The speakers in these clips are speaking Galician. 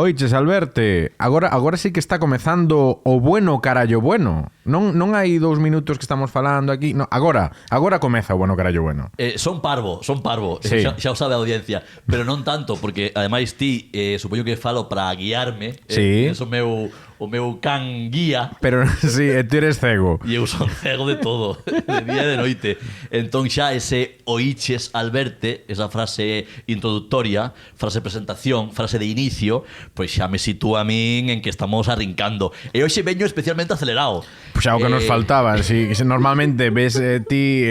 Oiches, Alberte, agora sí que está comezando o bueno carallo bueno. Non hai 2 minutos que estamos falando aquí. No, agora comeza o bueno carallo bueno. Son parvo. Sí. Xa o sabe a audiencia. Pero non tanto, porque ademais ti, supoño que falo para guiarme. Sí. O meu can guía. Pero sí, tú eres cego. E eu son cego de todo, de día e de noite. Entón xa ese oiches al verte, esa frase introductoria, frase presentación, frase de inicio, pois xa me sitúa a min en que estamos arrincando. E hoxe veño especialmente acelerado. Pois xa o que nos faltaba. Si normalmente ves ti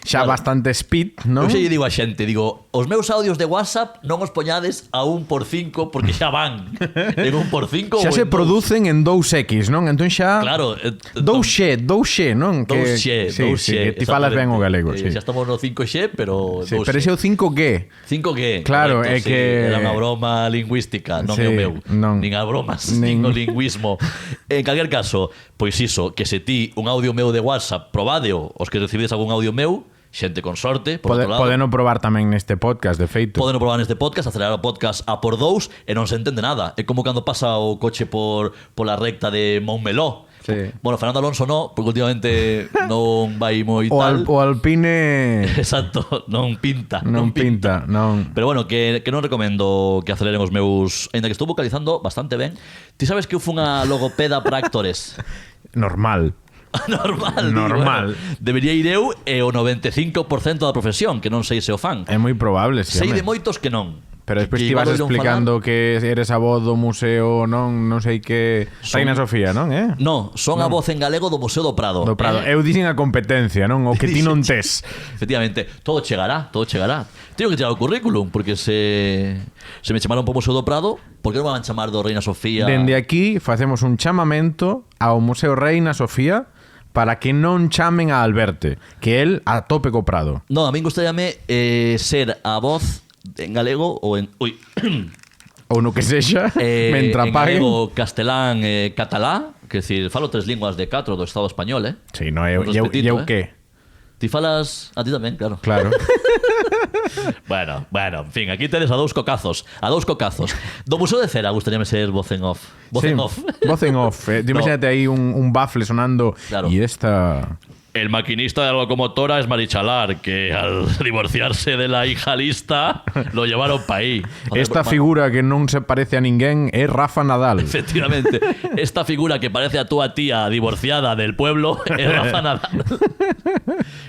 xa claro, bastante speed, non? Eu xa lle digo a xente, digo, os meus audios de WhatsApp non os poñades a 1x5 porque xa van en 1x5 xa ou se en producen en 2x, non? Entón xa... Claro. 2x, non? 2x. Sí, que ti falas ben o galego, sí. Xa estamos no 5G, pero Sí, 2G. pero ese é o 5G. 5G. Claro, correcto, é sí. que... Era unha broma lingüística, non Sí, é o meu. non. Nin a bromas, Nin- nin o lingüismo. En calquer caso, pois iso, que se ti un audio meu de WhatsApp probadeo, os que recibides algún audio meu, xente con sorte, por outro lado. Podeno probar tamén neste podcast, de feito. Podeno probar neste podcast, acelerar o podcast a por 2 e non se entende nada. É como cando pasa o coche pola recta de Montmeló. Sí. Bueno, Fernando Alonso no, porque últimamente non vai moi tal. O Alpine... Exacto, non pinta. Non pinta, non. Pero bueno, que non recomendo que aceleren os meus... Ainda que estou vocalizando bastante ben. Ti sabes que eu fui unha logopeda para actores? Normal. Normal. Bueno, debería ir eu e o 95% da profesión, que non sei se o fan. É moi probable, sí. Sei home. de moitos que non. Pero despois Que ti vas igual oíron explicando que eres a voz do museo, non sei que... Reina Sofía, non, No, son a voz en galego do Museo do Prado. Do Prado. Eu dixen a competencia, non? O que ti non tes. Efectivamente, todo chegará. Teño que tirar o currículum, porque se me chamaron para o Museo do Prado, por que non me van chamar do Reina Sofía? Dende aquí facemos un chamamento ao Museo Reina Sofía para que non chamen a Alberte, que el a tope co Prado. No, a min gustaríame ser a voz en galego ou en... Ui. Ou no que sexa, mentre en paguen. galego, castelán, catalá, que decir, falo 3 linguas de 4 do Estado español, Sí, no, eu Un respetito, que? Ti falas a ti tamén, claro. Claro. Bueno, en fin, aquí tenes a dous cocazos. Do Museo de Cera gustaríame ser voz en off. Voz en off. Voz en off. No. Imagínate aí un baffle sonando. Claro. Y esta... El maquinista de la locomotora es Marichalar, que al divorciarse de la hija lista lo llevaron para ahí. Esta figura que non se parece a ninguén é Rafa Nadal. Efectivamente. Esta figura que parece a túa tía divorciada del pueblo es Rafa Nadal.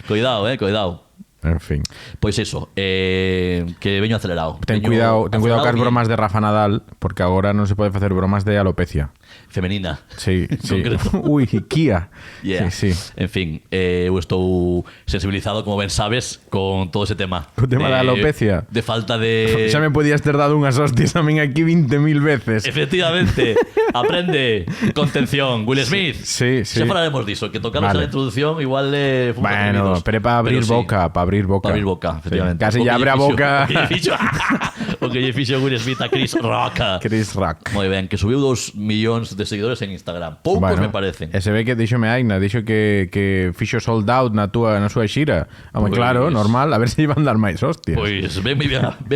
Cuidado, cuidado. En fin. Pois iso, que veño acelerado. Ten Veño cuidado cas acelerado bromas de Rafa Nadal, porque agora non se pode facer bromas de alopecia. femenina. Sí, sí. Concreto. Ui, Kia. Yeah. Sí, sí. En fin, eu estou sensibilizado, como ben sabes, con todo ese tema. O tema da alopecia. De falta de... Xa me podías ter dado unhas hostias a min aquí 20.000 veces. Efectivamente. Aprende. Contención. Will Smith. Sí, sí. Xa falaremos diso, que tocaros Vale. a la introducción igual le... Bueno, pero para abrir boca, para abrir boca. Para abrir boca, efectivamente. Sí. Casi ya abre a boca. O que lle fixo Will Smith a Chris Rock. Chris Rock. Moi ben, que subiu 2 millóns de seguidores en Instagram. Poucos me parecen. E se ve que díxome Aina, dixo que fixo sold out na súa xira. Home, Pois- claro, normal, a ver se iban dar máis hostias. Pois ben me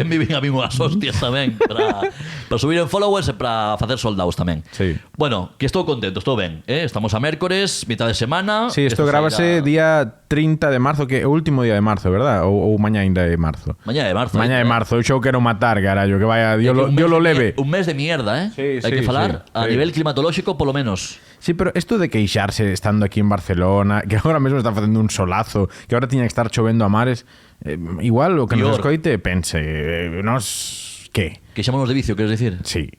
ben a mí unhas hostias tamén para subir en followers e para facer soldados tamén. Sí. Bueno, que estou contento, estou ben, Estamos a mércores, mitad de semana. Sí, isto Esta grábase sairá- día 30 de marzo, que é o último día de marzo, verdad? Ou mañá ainda é marzo. Mañá de marzo. Mañá de marzo, eu xa o quero matar, carallo, que vaya, Dios lo leve. Un mes de mierda, Sí, Hai sí, que falar sí, a sí. nivel climatolóxico polo menos. Sí, pero esto de queixarse estando aquí en Barcelona, que agora mesmo está facendo un solazo, que agora tiña que estar chovendo a mares, igual o que nos Pior. escoite pense, nos que? Que xamamos de vicio, queres dicir? Sí.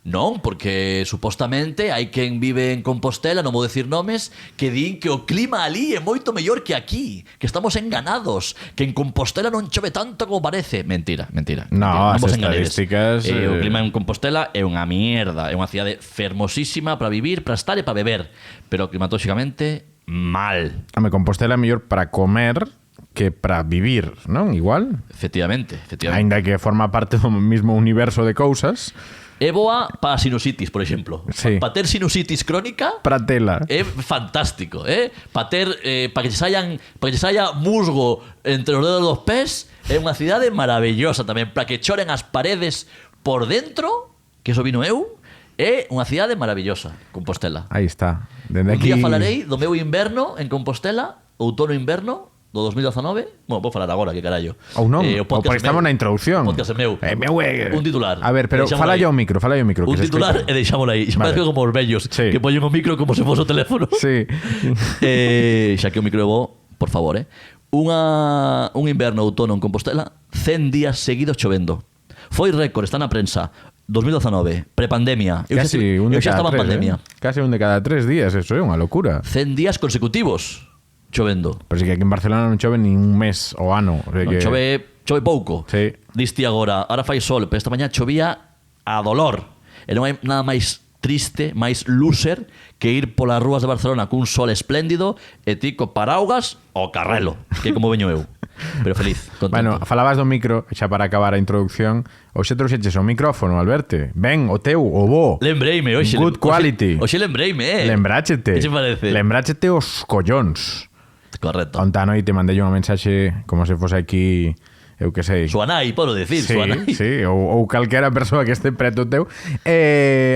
Non, porque supostamente hai quen vive en Compostela, non vou decir nomes, que din que o clima ali é moito mellor que aquí, que estamos enganados, que en Compostela non chove tanto como parece. Mentira. No, as vos enganedes. estadísticas, O clima en Compostela é unha mierda, é unha cidade fermosísima para vivir, para estar e para beber, pero climatolóxicamente mal. Home, Compostela é mellor para comer que para vivir, non? Igual. Efectivamente. Ainda que forma parte do mesmo universo de cousas. É boa para a sinusitis, por exemplo. Sí. Para ter sinusitis crónica, Para tela. é fantástico, Para ter para que se saia musgo entre os dedos dos pés, é unha cidade maravillosa tamén, para que choren as paredes por dentro, que eso vino eu, é unha cidade maravillosa, Compostela. Aí está. Dende Un aquí... día falarei do meu inverno en Compostela, outono-inverno, do 2019. Bueno, vou falar agora, que carallo. Ou non, O ou porque estamos na introducción. O podcast é meu. Un titular. A ver, pero Deixámolo fala aí. yo ao micro. Un que se titular escoita. e deixámolo aí. Xa Vale. parece como os vellos Sí. que poñen o micro como se fose o teléfono. Sí. Xa que o micro é bo, por favor, un inverno outono en Compostela, 100 días seguidos chovendo. Foi récord, está na prensa. 2019, prepandemia. Casi un de xa cada estaba en tres, pandemia. Casi un de cada 3 días, eso é unha locura. 100 días consecutivos chovendo. Pero si que aquí en Barcelona non chove nin un mes o ano. O sea Non, que... chove pouco. Sí. Diste agora fai sol, pero esta mañá chovía a dolor. E non hai nada máis triste, máis loser que ir polas rúas de Barcelona cun sol espléndido e ti co paraugas o carrelo, que é como veño eu. Pero feliz, contento. Bueno, falabas do micro, xa para acabar a introducción, hoxe trouxeches o micrófono, Alberto. Ben, o teu, o bo. Lembreime, hoxe. Good quality. Hoxe lembreime, Lembráchete. Que che parece? Lembráchete os collóns. Correcto. Onte a noite mandei unha mensaxe como se fose aquí, eu que sei. Súa nai, podo decir, Sí, súa nai. sí, ou calquera persoa que este preto teu.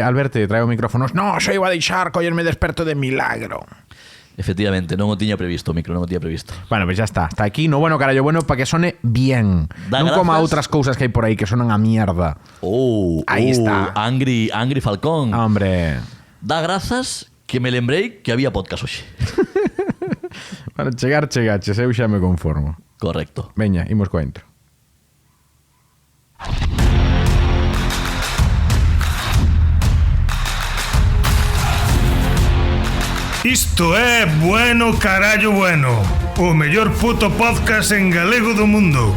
Alberto, trae o micrófonos. No, xa iba a deixar collerme desperto de milagro. Efectivamente, non o tiña previsto, o micro, non o tiña previsto. Bueno, pues ya está. Está aquí, no bueno, carallo bueno, para que sone bien. Da Non como a grazas. outras cousas que hai por aí que sonan a mierda. Aí está. Angry Falcón. Hombre. Da grazas que me lembrei que había podcast hoxe. Para chegaches, eu xa me conformo. Correcto. Veña, imos coa intro. Isto é Bueno Carallo Bueno, o mellor puto podcast en galego do mundo.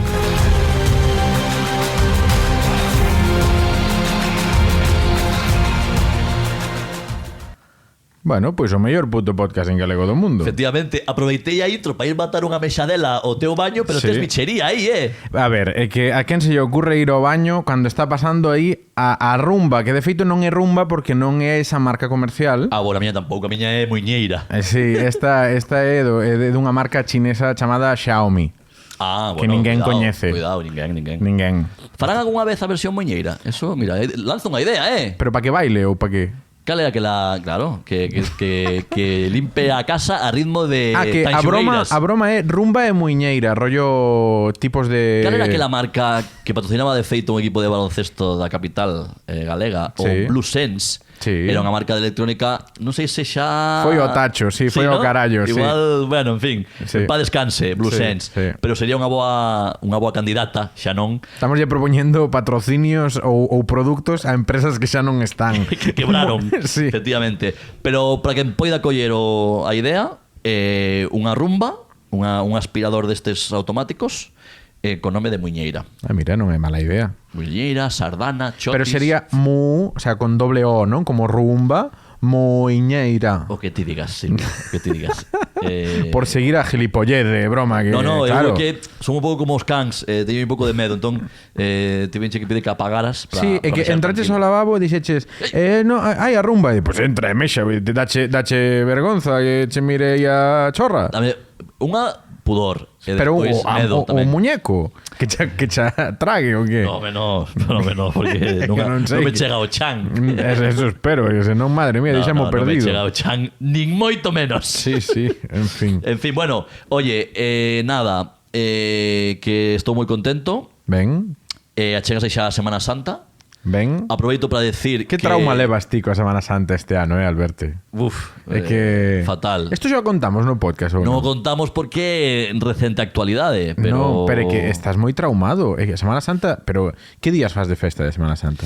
Bueno, pois o mellor puto podcast en galego do mundo. Efectivamente, aproveitei a intro para ir matar unha mexadela ao teu baño, pero Sí. tes bichería aí, A ver, é que a quen se lle ocurre ir ao baño cando está pasando aí a rumba, que de feito non é rumba porque non é esa marca comercial. Ah, bueno, a miña tampouco, a miña é muiñeira. Sí, esta é dunha marca chinesa chamada Xiaomi. Ah, Que bueno, ninguén cuidado, coñece. Cuidado, ninguén. Ninguén. Farán algunha vez a versión muiñeira? Eso, mira, lanza unha idea, Pero para que baile ou para que? Cal era que claro, que limpe a casa a ritmo de Que a broma é rumba e muiñeira, rollo tipos de... Cal era aquela marca que patrocinaba de feito un equipo de baloncesto da capital galega, Sí. o Blue Sense? Sí. Era unha marca de electrónica, non sei se xa... Foi o tacho, sí, foi o carallo, sí. Igual, bueno, en fin, Sí. pa descanse, Blue Sí, Sense. sí. Pero sería unha boa candidata, xa non, Estamos lle propoñendo patrocinios ou produtos a empresas que xa non están. que quebraron, Sí. efectivamente. Pero para quen poida coller a idea, unha rumba, un aspirador destes automáticos, con nome de muiñeira. Ah, mira, non é mala idea. Muiñeira, sardana, chotis... Pero sería o sea, con doble O, non? Como rumba, moiñeira. O que ti digas, sí, o que ti digas. Por seguir a gilipollez de broma que, No, claro. eu que son un pouco como os cans, teño un pouco de medo, entón tivenche que pedir que apagaras para, Sí, é que xa entraches ao tranquilo. lavabo e dixeches no, hai a rumba e pues entra e mexa, dache vergonza que che mire aí a chorra. Dame unha pudor e Pero despois medo o tamén. muñeco que cha trague o que? No, menos, porque non, non sei. non me chega o chan. Eso espero, que senón, madre mía, deixamos non me perdido. chega o chan, nin moito menos. Sí, sí, en fin. En fin, bueno, oye, nada, que estou moi contento. Ben, Achégase xa a Semana Santa. ben. Aproveito para decir Que que... trauma levas ti coa Semana Santa este ano, Alberto? Uf, É que... fatal. Isto xa o contamos no podcast, ou Non o non? contamos porque é en recente actualidade, pero... No, pero é que estás moi traumado. É que Semana Santa... Pero que días fas de festa de Semana Santa?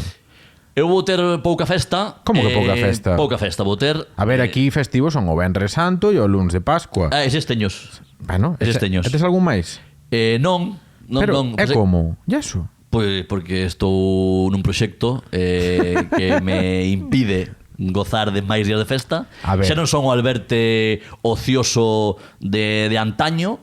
Eu vou ter pouca festa. Como que pouca festa? Pouca festa, vou ter... A ver, aquí festivos son o Venres Santo e o Luns de Pascua. Eses teños. Bueno, eses teños. tes algún máis? Non, Pero non. é como? Yaso? Pois porque estou nun proxecto que me impide gozar de máis días de festa. A ver. Xa non son o Alberto ocioso de antaño.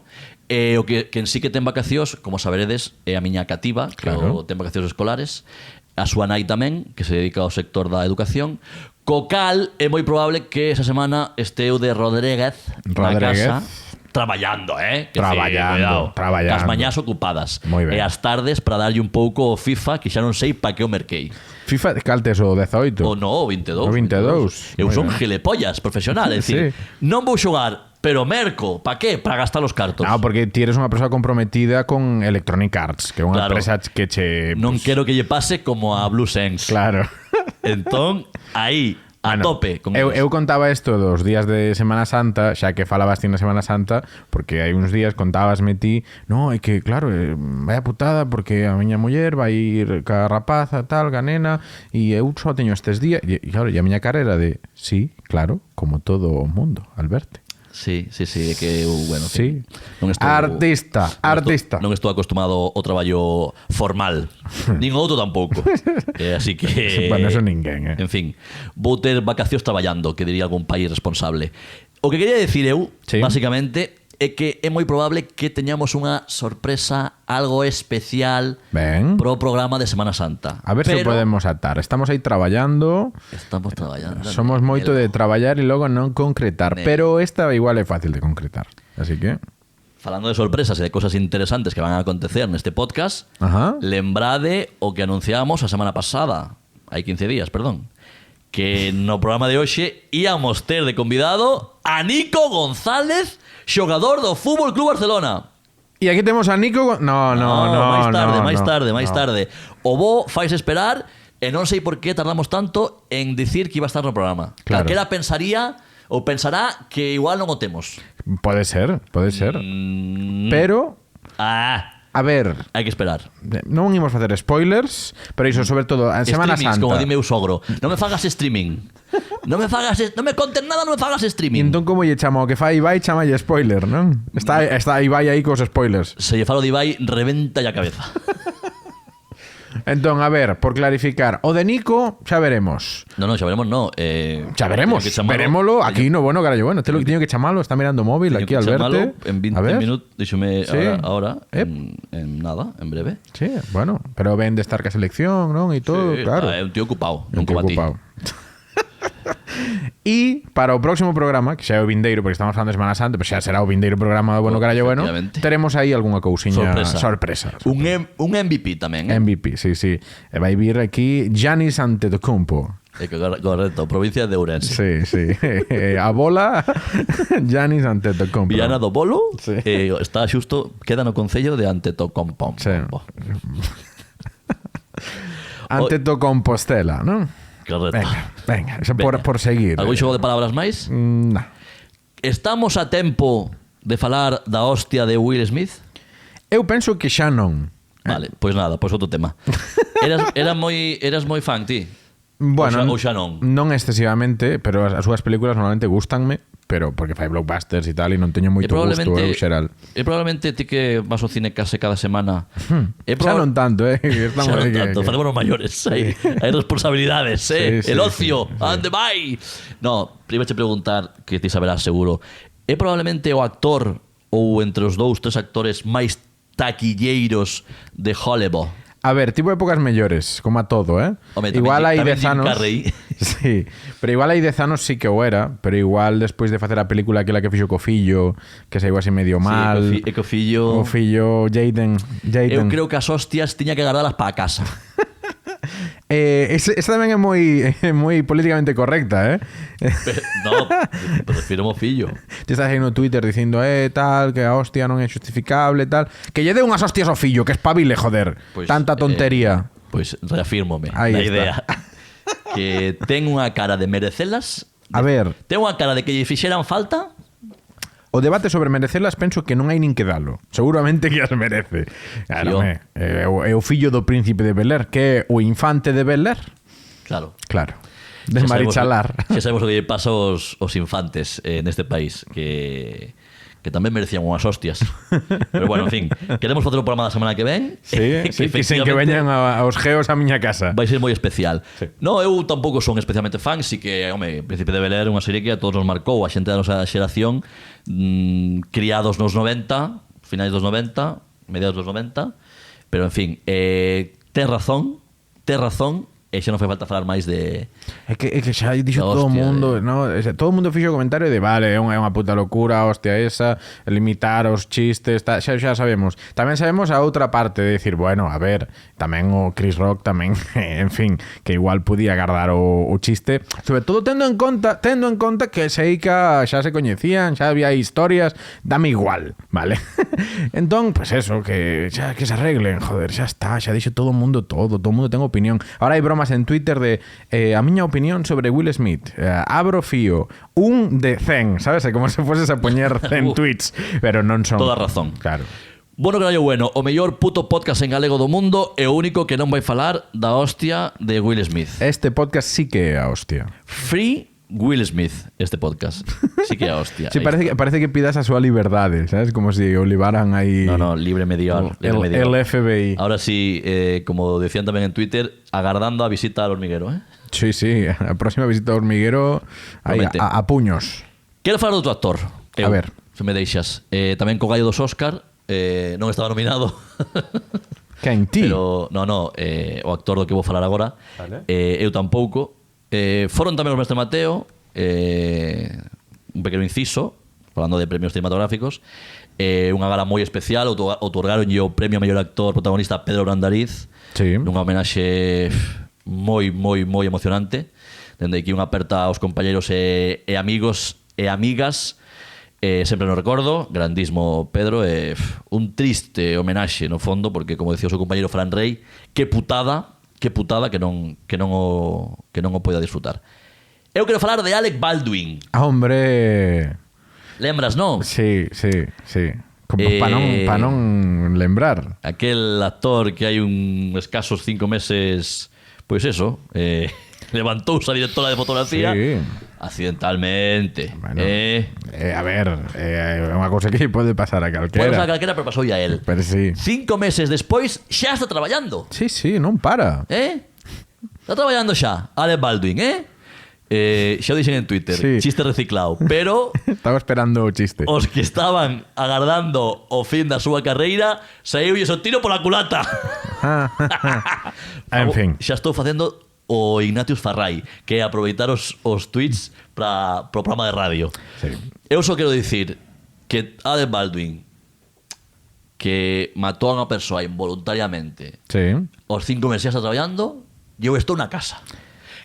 O que en sí que ten vacacións, como saberedes, é a miña cativa, que Claro. ten vacacións escolares. A súa nai tamén, que se dedica ao sector da educación. Co cal é moi probable que esa semana esteu de Rodríguez na casa. traballando, Que Traballando, traballando. As mañás ocupadas. Moi ben. E as tardes para darlle un pouco ao FIFA, que xa non sei pa que o merquei. FIFA, caltes o 18? O no, o 22. O 22. Eu Moi son ben. gilipollas profesional, é dicir, non vou xogar, pero merco, pa que? Para gastar os cartos. No, porque ti eres unha persoa comprometida con Electronic Arts, que é unha Claro. empresa que che... Non quero que lle pase como a Blue Sense. Claro. Entón, aí, a Bueno, tope con eu eles. contaba isto dos días de Semana Santa, xa que falabas ti na Semana Santa, porque hai uns días contabasme ti, no, é que, claro, vaya putada, porque a miña muller vai ir ca rapaza, tal, ca nena, e eu só teño estes días, e claro, e a miña cara era de, sí, claro, como todo o mundo, al verte. Sí, é que eu, bueno, Sí. non estou, Artista. Non estou acostumado ao traballo formal. Nin outro tampouco. Así que... Bueno, eso ninguén, En fin, vou ter vacacións traballando, que diría algún país responsable. O que quería decir eu, Sí. básicamente, é que é moi probable que teñamos unha sorpresa, algo especial Ben. pro programa de Semana Santa. A ver se Pero podemos atar. Estamos aí traballando. Estamos traballando. Somos moito de traballar e logo non concretar, Nel. pero esta igual é fácil de concretar. Así que, Falando de sorpresas e de cosas interesantes que van a acontecer neste podcast, ajá. lembrade o que anunciamos a semana pasada, hai 15 días, perdón, que no programa de hoxe íamos ter de convidado a Nico González, xogador do Fútbol Club Barcelona. E aquí temos a Nico. No, máis tarde. O bo fais esperar e non sei por que tardamos tanto en dicir que iba a estar no programa. Claro. Calquera pensaría ou pensará que igual non o temos. Pode ser. Mm, Pero, Ah, a ver, hai que esperar. non imos facer spoilers, pero iso sobre todo en Semana Streamings, Santa. como dime o sogro. Non me fagas streaming. Non me contes nada, non me fagas E streaming. entón como lle chamo o que fai Ibai, chamalle spoiler, non? Está Ibai aí cos spoilers. Se lle falo de Ibai, reventa a cabeza. Entón, a ver, por clarificar, o de Nico xa veremos. Non, xa veremos, no. Xa veremos, teño que chamalo- verémolo aquí no bueno, carallo, bueno, te lo teño que chamalo, está mirando o móvil teño aquí que al chamalo verte. en 20 A ver. minutos, díxome Sí. ahora Ep. en nada, en breve. Sí, bueno, pero ven de estar ca selección, non? E todo, Sí, claro. É un tío ocupado, Un non tío como a ti. ocupado. E para o próximo programa, que xa é o vindeiro, porque estamos falando de Semana Santa, pero xa será o vindeiro programa do Bueno Carallo Bueno, Efectivamente. teremos aí algunha cousiña Sorpresa. sorpresa. Un MVP tamén, MVP, sí, sí. E vai vir aquí Giannis Antetokounmpo. Correcto, provincia de Ourense. Sí, sí. A bola Giannis Antetokounmpo. Villana do Bolo, Sí. está xusto, queda no concello de Antetokounmpo. Sí. Antetokounmpostela, non? Correcto. Venga, eso por seguir. Algún xogo de palabras máis? No. Estamos a tempo de falar da hostia de Will Smith? Eu penso que xa non. Vale, pois nada, pois outro tema. Eras moi fan, ti? Bueno, ou xa non? Non excesivamente, pero as súas películas normalmente gustanme, pero porque fai blockbusters e tal e non teño moito gusto eu xeral. E probablemente ti que vas ao cine case cada semana. Xa non tanto, que estamos Xa non aí que- tanto, facémonos maiores. Hai responsabilidades, Sí, sí, el ocio, sí. ande vai. No, primeiro che preguntar, que ti saberás seguro. É probablemente o actor ou entre os dous, tres actores máis taquilleiros de Hollywood. A ver, tipo épocas mellores, como a todo, ¿eh? Home, tamén igual hai tamén 10 Jim anos. Carrey. Sí, pero igual hai 10 anos sí que o era, pero igual despois de facer a película aquela que fixo co fillo, que saiu así medio mal. Sí, e co fillo... O fillo Jaden. Eu creo que as hostias tiña que guardarlas para casa. Esa tamén é moi políticamente correcta, ¿eh? No, prefiro o fillo. Te estás aí no Twitter dicindo tal, que a hostia non é justificable tal. Que lle dé unhas hostias ao fillo, que espabile, joder. Pois, Tanta tontería. Pois reafírmome Aí na está. idea. Que ten unha cara de merecelas. A ver, Ten unha cara de que lle fixeran falta. o debate sobre merecelas penso que non hai nin que dalo. Seguramente que as merece. Claro, Tío. é o fillo do príncipe de Bel-Air, que é o infante de Bel-Air. Claro. Claro. De Marichalar. Xa sabemos o que lle pasa aos infantes neste país, que tamén merecían unhas hostias. Pero bueno, en fin, queremos facer o programa da semana que ven. Sí, sí, que sen que veñan aos geos a miña casa. Vai ser moi especial. No, eu tampouco son especialmente fan, si que, home, Príncipe de Bel-Air é unha serie que a todos nos marcou, a xente da nosa xeración, criados nos 90, finais dos 90, mediados dos 90, pero en fin, ten razón, E xa non fai falta falar máis de... É que xa dixo todo o Hostia, mundo, ¿no? Todo o mundo fixo o comentario de vale, é unha puta locura, hostia esa, limitar os chistes, xa sabemos. Tamén sabemos a outra parte de decir, bueno, a ver, tamén o Chris Rock tamén, en fin, que igual podía guardar o chiste, sobre todo tendo en conta que Seica xa se coñecían, xa había historias, dame igual, vale? Entón, pues eso, que xa que se arreglen, joder, xa está, xa dixo todo o mundo todo o mundo ten opinión. Ahora hai bromas en Twitter de a miña opinión sobre Will Smith, abro fío 1 de 100, sabes? Como se foses a poñer 100 tweets, pero non son... Toda razón. Claro. Bueno, carallo bueno, o mellor puto podcast en galego do mundo e o único que non vai falar da hostia de Will Smith. Este podcast sí que é a hostia. Free Will Smith, este podcast. Sí que é a hostia. Sí, parece que pidas a súa liberdade, sabes? Como si o libaran aí... No, libre medial. El FBI. Ahora sí, como decían tamén en Twitter, agardando a visita al hormiguero, Sí, a próxima visita ao hormiguero aí, a puños. Quero falar do outro actor. A ver. Se me deixas. Tamén co gallo dos Óscar, non estaba nominado. Quen ti? Pero, o actor do que vou falar agora, vale. Eu tampouco. Foron tamén os Mestre Mateo, un pequeno inciso, falando de premios cinematográficos, unha gala moi especial, outorgaron o premio a mellor actor protagonista a Pedro Brandariz, sí. Nunha homenaxe moi emocionante. Dende aquí unha aperta aos compañeros e amigos e amigas, sempre nos recordo, grandísimo Pedro, un triste homenaxe no fondo, porque como decía o seu compañeiro Fran Rey, que putada que non o poida disfrutar. Eu quero falar de Alec Baldwin. Hombre. Lembras, non? Sí. Como pa non lembrar. Aquel actor que hai un escasos 5 meses, pois eso, levantouse a directora de fotografía, sí. Accidentalmente. Bueno, a ver, é unha cousa que pode pasar a calquera. Pode pasar a calquera, pero pasou a él. Pero sí. 5 meses despois xa está traballando. Sí, non para. Está traballando xa, Alec Baldwin, xa o dixen en Twitter, sí. Chiste reciclado, pero estaba esperando o chiste. Os que estaban agardando o fin da súa carreira, saíulles o tiro pola culata. En fin. Xa estou facendo o Ignatius Farray, que é aproveitar os tweets para o programa de radio. Sí. Eu só quero dicir que Alec Baldwin, que matou a unha persoa involuntariamente, sí. Os 5 meses xa está traballando, eu estou na casa.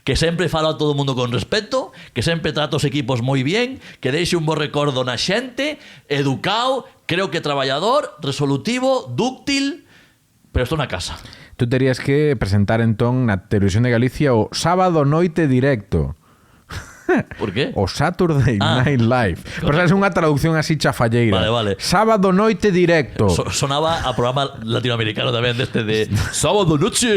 Que sempre falo a todo o mundo con respeto, que sempre trato os equipos moi bien, que deixe un bo recordo na xente, educado, creo que traballador, resolutivo, dúctil, pero estou na casa. Tú terías que presentar entón na Televisión de Galicia o Sábado Noite Directo. Por qué? O Saturday Night Live. Pero é unha traducción así chafalleira. Vale. Sábado Noite Directo. Sonaba a programa latinoamericano tamén deste de Sábado Noche.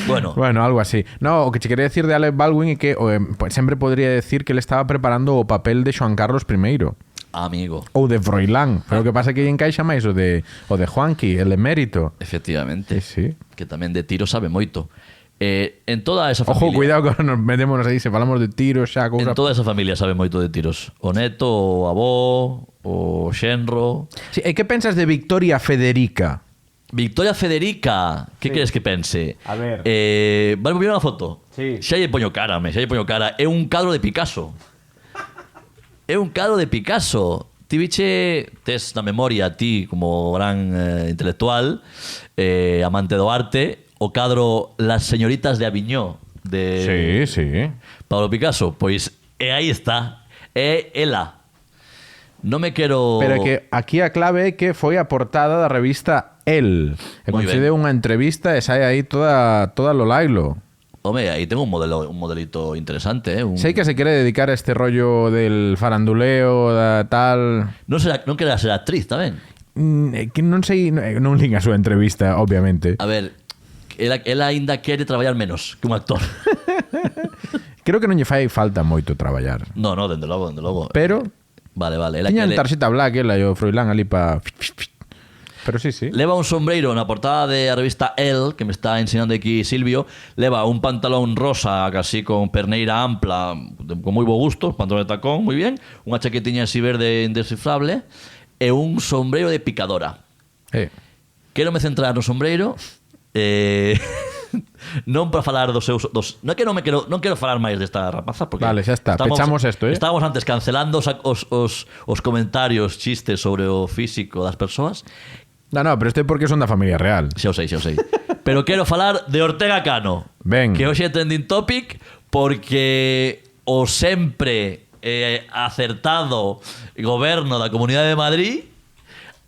Bueno, algo así. No, o que che quería decir de Alec Baldwin é que pues, sempre podría decir que ele estaba preparando o papel de Xoan Carlos I. Amigo. Ou de Froilán. Pero o que pasa é que encaixa máis o de Juanqui, el emérito. Efectivamente. Sí. Que tamén de tiro sabe moito. En toda esa familia... Ojo, cuidado que nos metemos aí, se falamos de tiros xa... En toda esa familia sabe moito de tiros. O neto, o avó, o xenro... Sí, e que pensas de Victoria Federica? Victoria Federica, que queres que pense? A ver. Vale, me unha foto. Sí. Xa lle poño cara. É un cadro de Picasso. Ti biche, tes na memoria ti como gran intelectual, amante do arte, o cadro Las señoritas de Aviñó de Pablo Picasso. Pois aí está. É ela. Non me quero... Pero que aquí a clave é que foi a portada da revista El. E concede unha entrevista e sai aí toda lo lailo. Home, aí tengo un modelito interesante, Sei que se quere dedicar a este rollo del faranduleo, da tal... Non quere ser actriz tamén? Que non sei, non lín a súa entrevista, obviamente. A ver, ela aínda quere traballar menos que un actor. Creo que non lle fai falta moito traballar. No, dende logo. Pero... Vale. Tiñan tarxeta black, ela e o Froilán ali pa... Pero sí. Leva un sombreiro na portada de a revista El, que me está ensinando aquí Silvio. Leva un pantalón rosa, casi con perneira ampla, con moi bo gusto, pantalón de tacón, moi bien. Unha chaquetiña así verde indescifrable. E un sombreiro de picadora. Quero me centrar no sombreiro. non para falar dos seus non é que non quero falar máis desta rapaza porque vale, xa está, pechamos isto, estábamos antes cancelando os comentarios, chistes sobre o físico das persoas. No, pero isto é porque son da familia real. Xa o sei. Pero quero falar de Ortega Cano. Ben. Que hoxe é trending topic porque o sempre acertado goberno da Comunidade de Madrid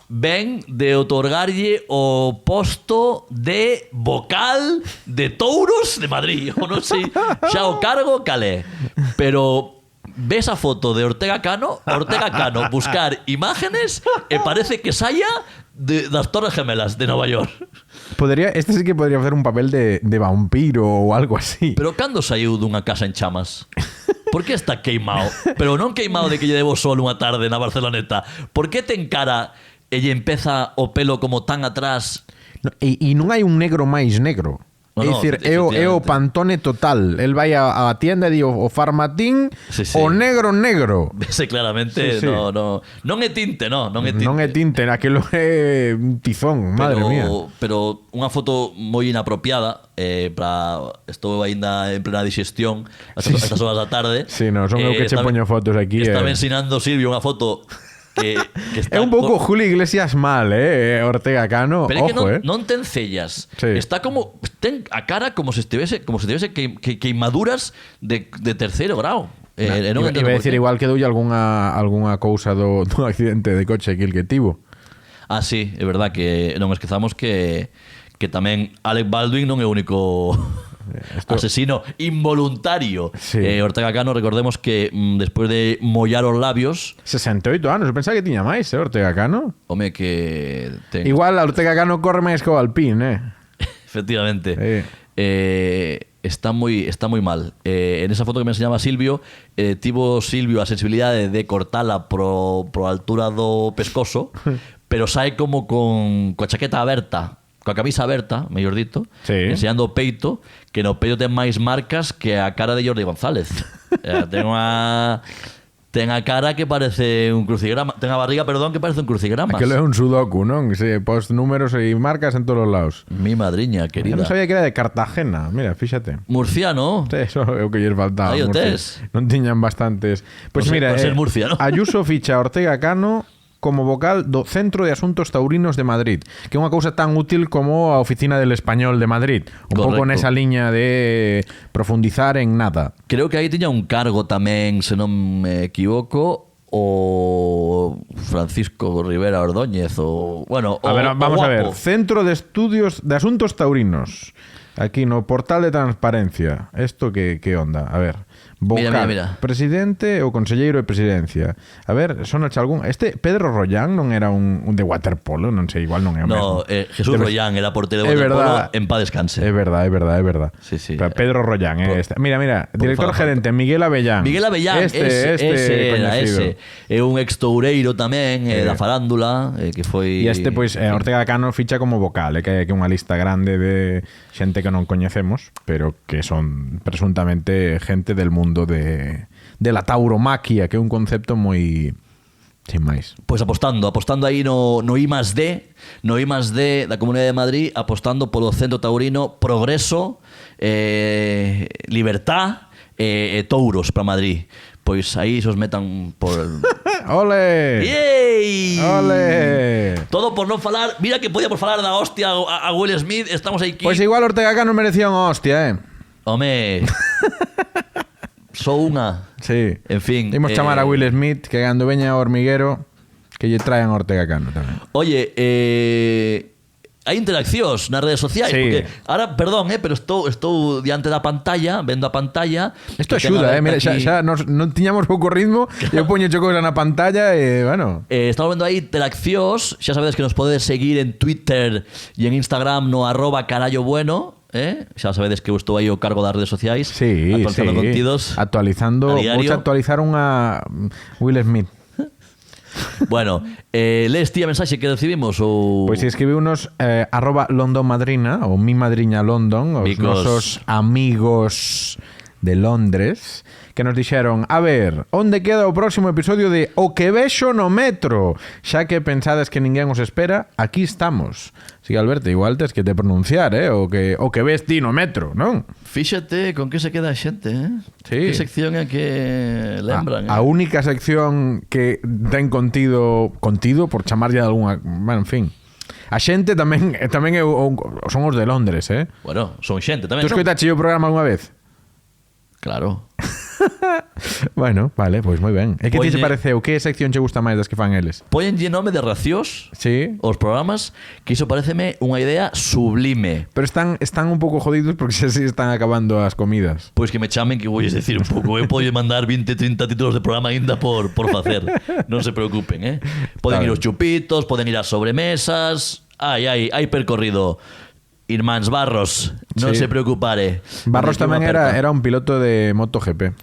ven de otorgarlle o posto de vocal de touros de Madrid. O non sei xa o cargo calé. Pero ves a foto de Ortega Cano buscar imágenes e parece que saia das Torres Gemelas de Nova York. Este sí que podría hacer un papel de vampiro ou algo así. Pero cando saiu dunha casa en chamas? Por que está queimado? Pero non queimado de que lle debo sol unha tarde na Barceloneta. Por que ten cara e lle empeza o pelo como tan atrás? E non hai un negro máis negro. É dicir, é o Pantone total. El vai á tienda e di o Farmatín, o negro. Vese claramente, sí. Non é tinte, non é tinte. Non é tinte, aquilo é un tizón, madre mía. Pero unha foto moi inapropiada estou aínda en plena digestión estas horas da tarde. Sí, non, son eu que che poño fotos aquí. Estaba ensinando Silvio unha foto que está é un pouco Julio Iglesias mal, Ortega Cano. Pero ojo, é que non ten cellas. Sí. Está como ten a cara como se estivese queimaduras de terceiro grau. Iba a decir igual que doulle algunha cousa do accidente de coche que tivo. Ah, sí, é verdad que non esquezamos que tamén Alec Baldwin non é o único asesino involuntario. Sí. Ortega Cano, recordemos que despois de mollar os labios 68 anos, eu pensaba que tiña máis, Ortega Cano. Home, que igual a Ortega Cano corre máis que o Alpine, Efectivamente. Está moi mal. En esa foto que me enseñaba Silvio, tivo Silvio a sensibilidade de cortala pro altura do pescoso, pero sae como coa chaqueta aberta, coa camisa aberta, mellor dito, sí. enseñando o peito, que no peito ten máis marcas que a cara de Jordi González. Ten a cara que parece un crucigrama. Ten a barriga, perdón, que parece un crucigrama. Aquilo é un sudoku, non? Sí, post números e marcas en todos os lados. Mi madriña, querida. Eu non sabía que era de Cartagena. Mira, fíxate. Murciano. Sí, eso é o que lles faltaba. Aí o tes. Non tiñan bastantes. Pois mira, ser Murcia, ¿no? Ayuso ficha a Ortega Cano como vocal do Centro de Asuntos Taurinos de Madrid, que é unha cousa tan útil como a Oficina del Español de Madrid. Un pouco nesa liña de profundizar en nada. Creo que aí tiña un cargo tamén, se non me equivoco, o Francisco Rivera Ordóñez, o... Bueno, a ver, vamos a ver. Centro de Estudios de Asuntos Taurinos. Aquí no portal de transparencia. Esto que onda? A ver. Vocal, mira. Presidente ou conselleiro de presidencia. A ver, sonache algún... Pedro Rollán non era un de waterpolo, non sei, igual non é o mesmo. Jesús Rollán era portero de waterpolo, en paz descanse. É verdad. Sí. Pedro Rollán, Mira, director gerente, Miguel Avellán. Ese. É un ex-toureiro tamén, da farándula, que foi... E pois, Ortega Cano ficha como vocal, que é unha lista grande de xente que non coñecemos, pero que son presuntamente gente del mundo de la tauromaquia, que é un concepto moi sin máis. Pois apostando aí no I+D, da Comunidade de Madrid, apostando polo Centro Taurino, progreso, libertad e touros para Madrid. Pois aí se os metan por... ¡Ole! ¡Yey! ¡Ole! Todo por non falar... Mira que podíamos falar da hostia a Will Smith. Estamos aquí... Pois igual Ortega Cano merecía unha hostia, Home... Só unha. Sí. En fin. Imos chamar a Will Smith, que cando veña ao hormiguero, que lle traen a Ortega Cano tamén. Oye, hai interaccións nas redes sociais, sí. Porque ahora, perdón, pero estou diante da pantalla, vendo a pantalla. Isto axuda, mira, xa non tiñamos pouco ritmo, eu poño cousas na pantalla e, bueno. Estamos vendo aí interaccións, xa sabedes que nos podedes seguir en Twitter e en Instagram no @carallobueno. Xa sabedes que eu estou aí ao cargo das redes sociais, actualizando contidos, actualizando. Vou actualizar unha Will Smith. Bueno, lees ti a mensaxe que recibimos ou... Pois si escribiunos @LondonMadrina ou mi madriña London, os nosos amigos de Londres, que nos dixeron: a ver, onde queda o próximo episodio de O que vexo no metro? Xa que pensades que ninguén os espera, aquí estamos. Sí, Alberto, igual tes que te pronunciar, o que ves ti no metro, non? Fíxate con que se queda a xente, Sí. Que sección é que lembran, A única sección que ten contido, por chamarlle de algunha... Bueno, en fin. A xente tamén son os de Londres, Bueno, son xente tamén. Tú escoitache o programa algunha vez? Claro. Bueno, vale, pois moi ben. E que ti Poñe- se pareceu? Que sección che gusta máis das que fan eles? Póñenlle nome de racións Sí, os programas, que iso pareceme unha idea sublime. pero están un pouco jodidos porque xa se están acabando as comidas. Pois que me chamen que vou decir un pouco. Eu podo mandar 20, 30 títulos de programa ainda por facer. Non se preocupen, Poden ir Claro. os chupitos, poden ir ás sobremesas. Hai percorrido. Irmáns Barros, non Sí. se preocupare. Barros Non tamén hai unha era un piloto de MotoGP.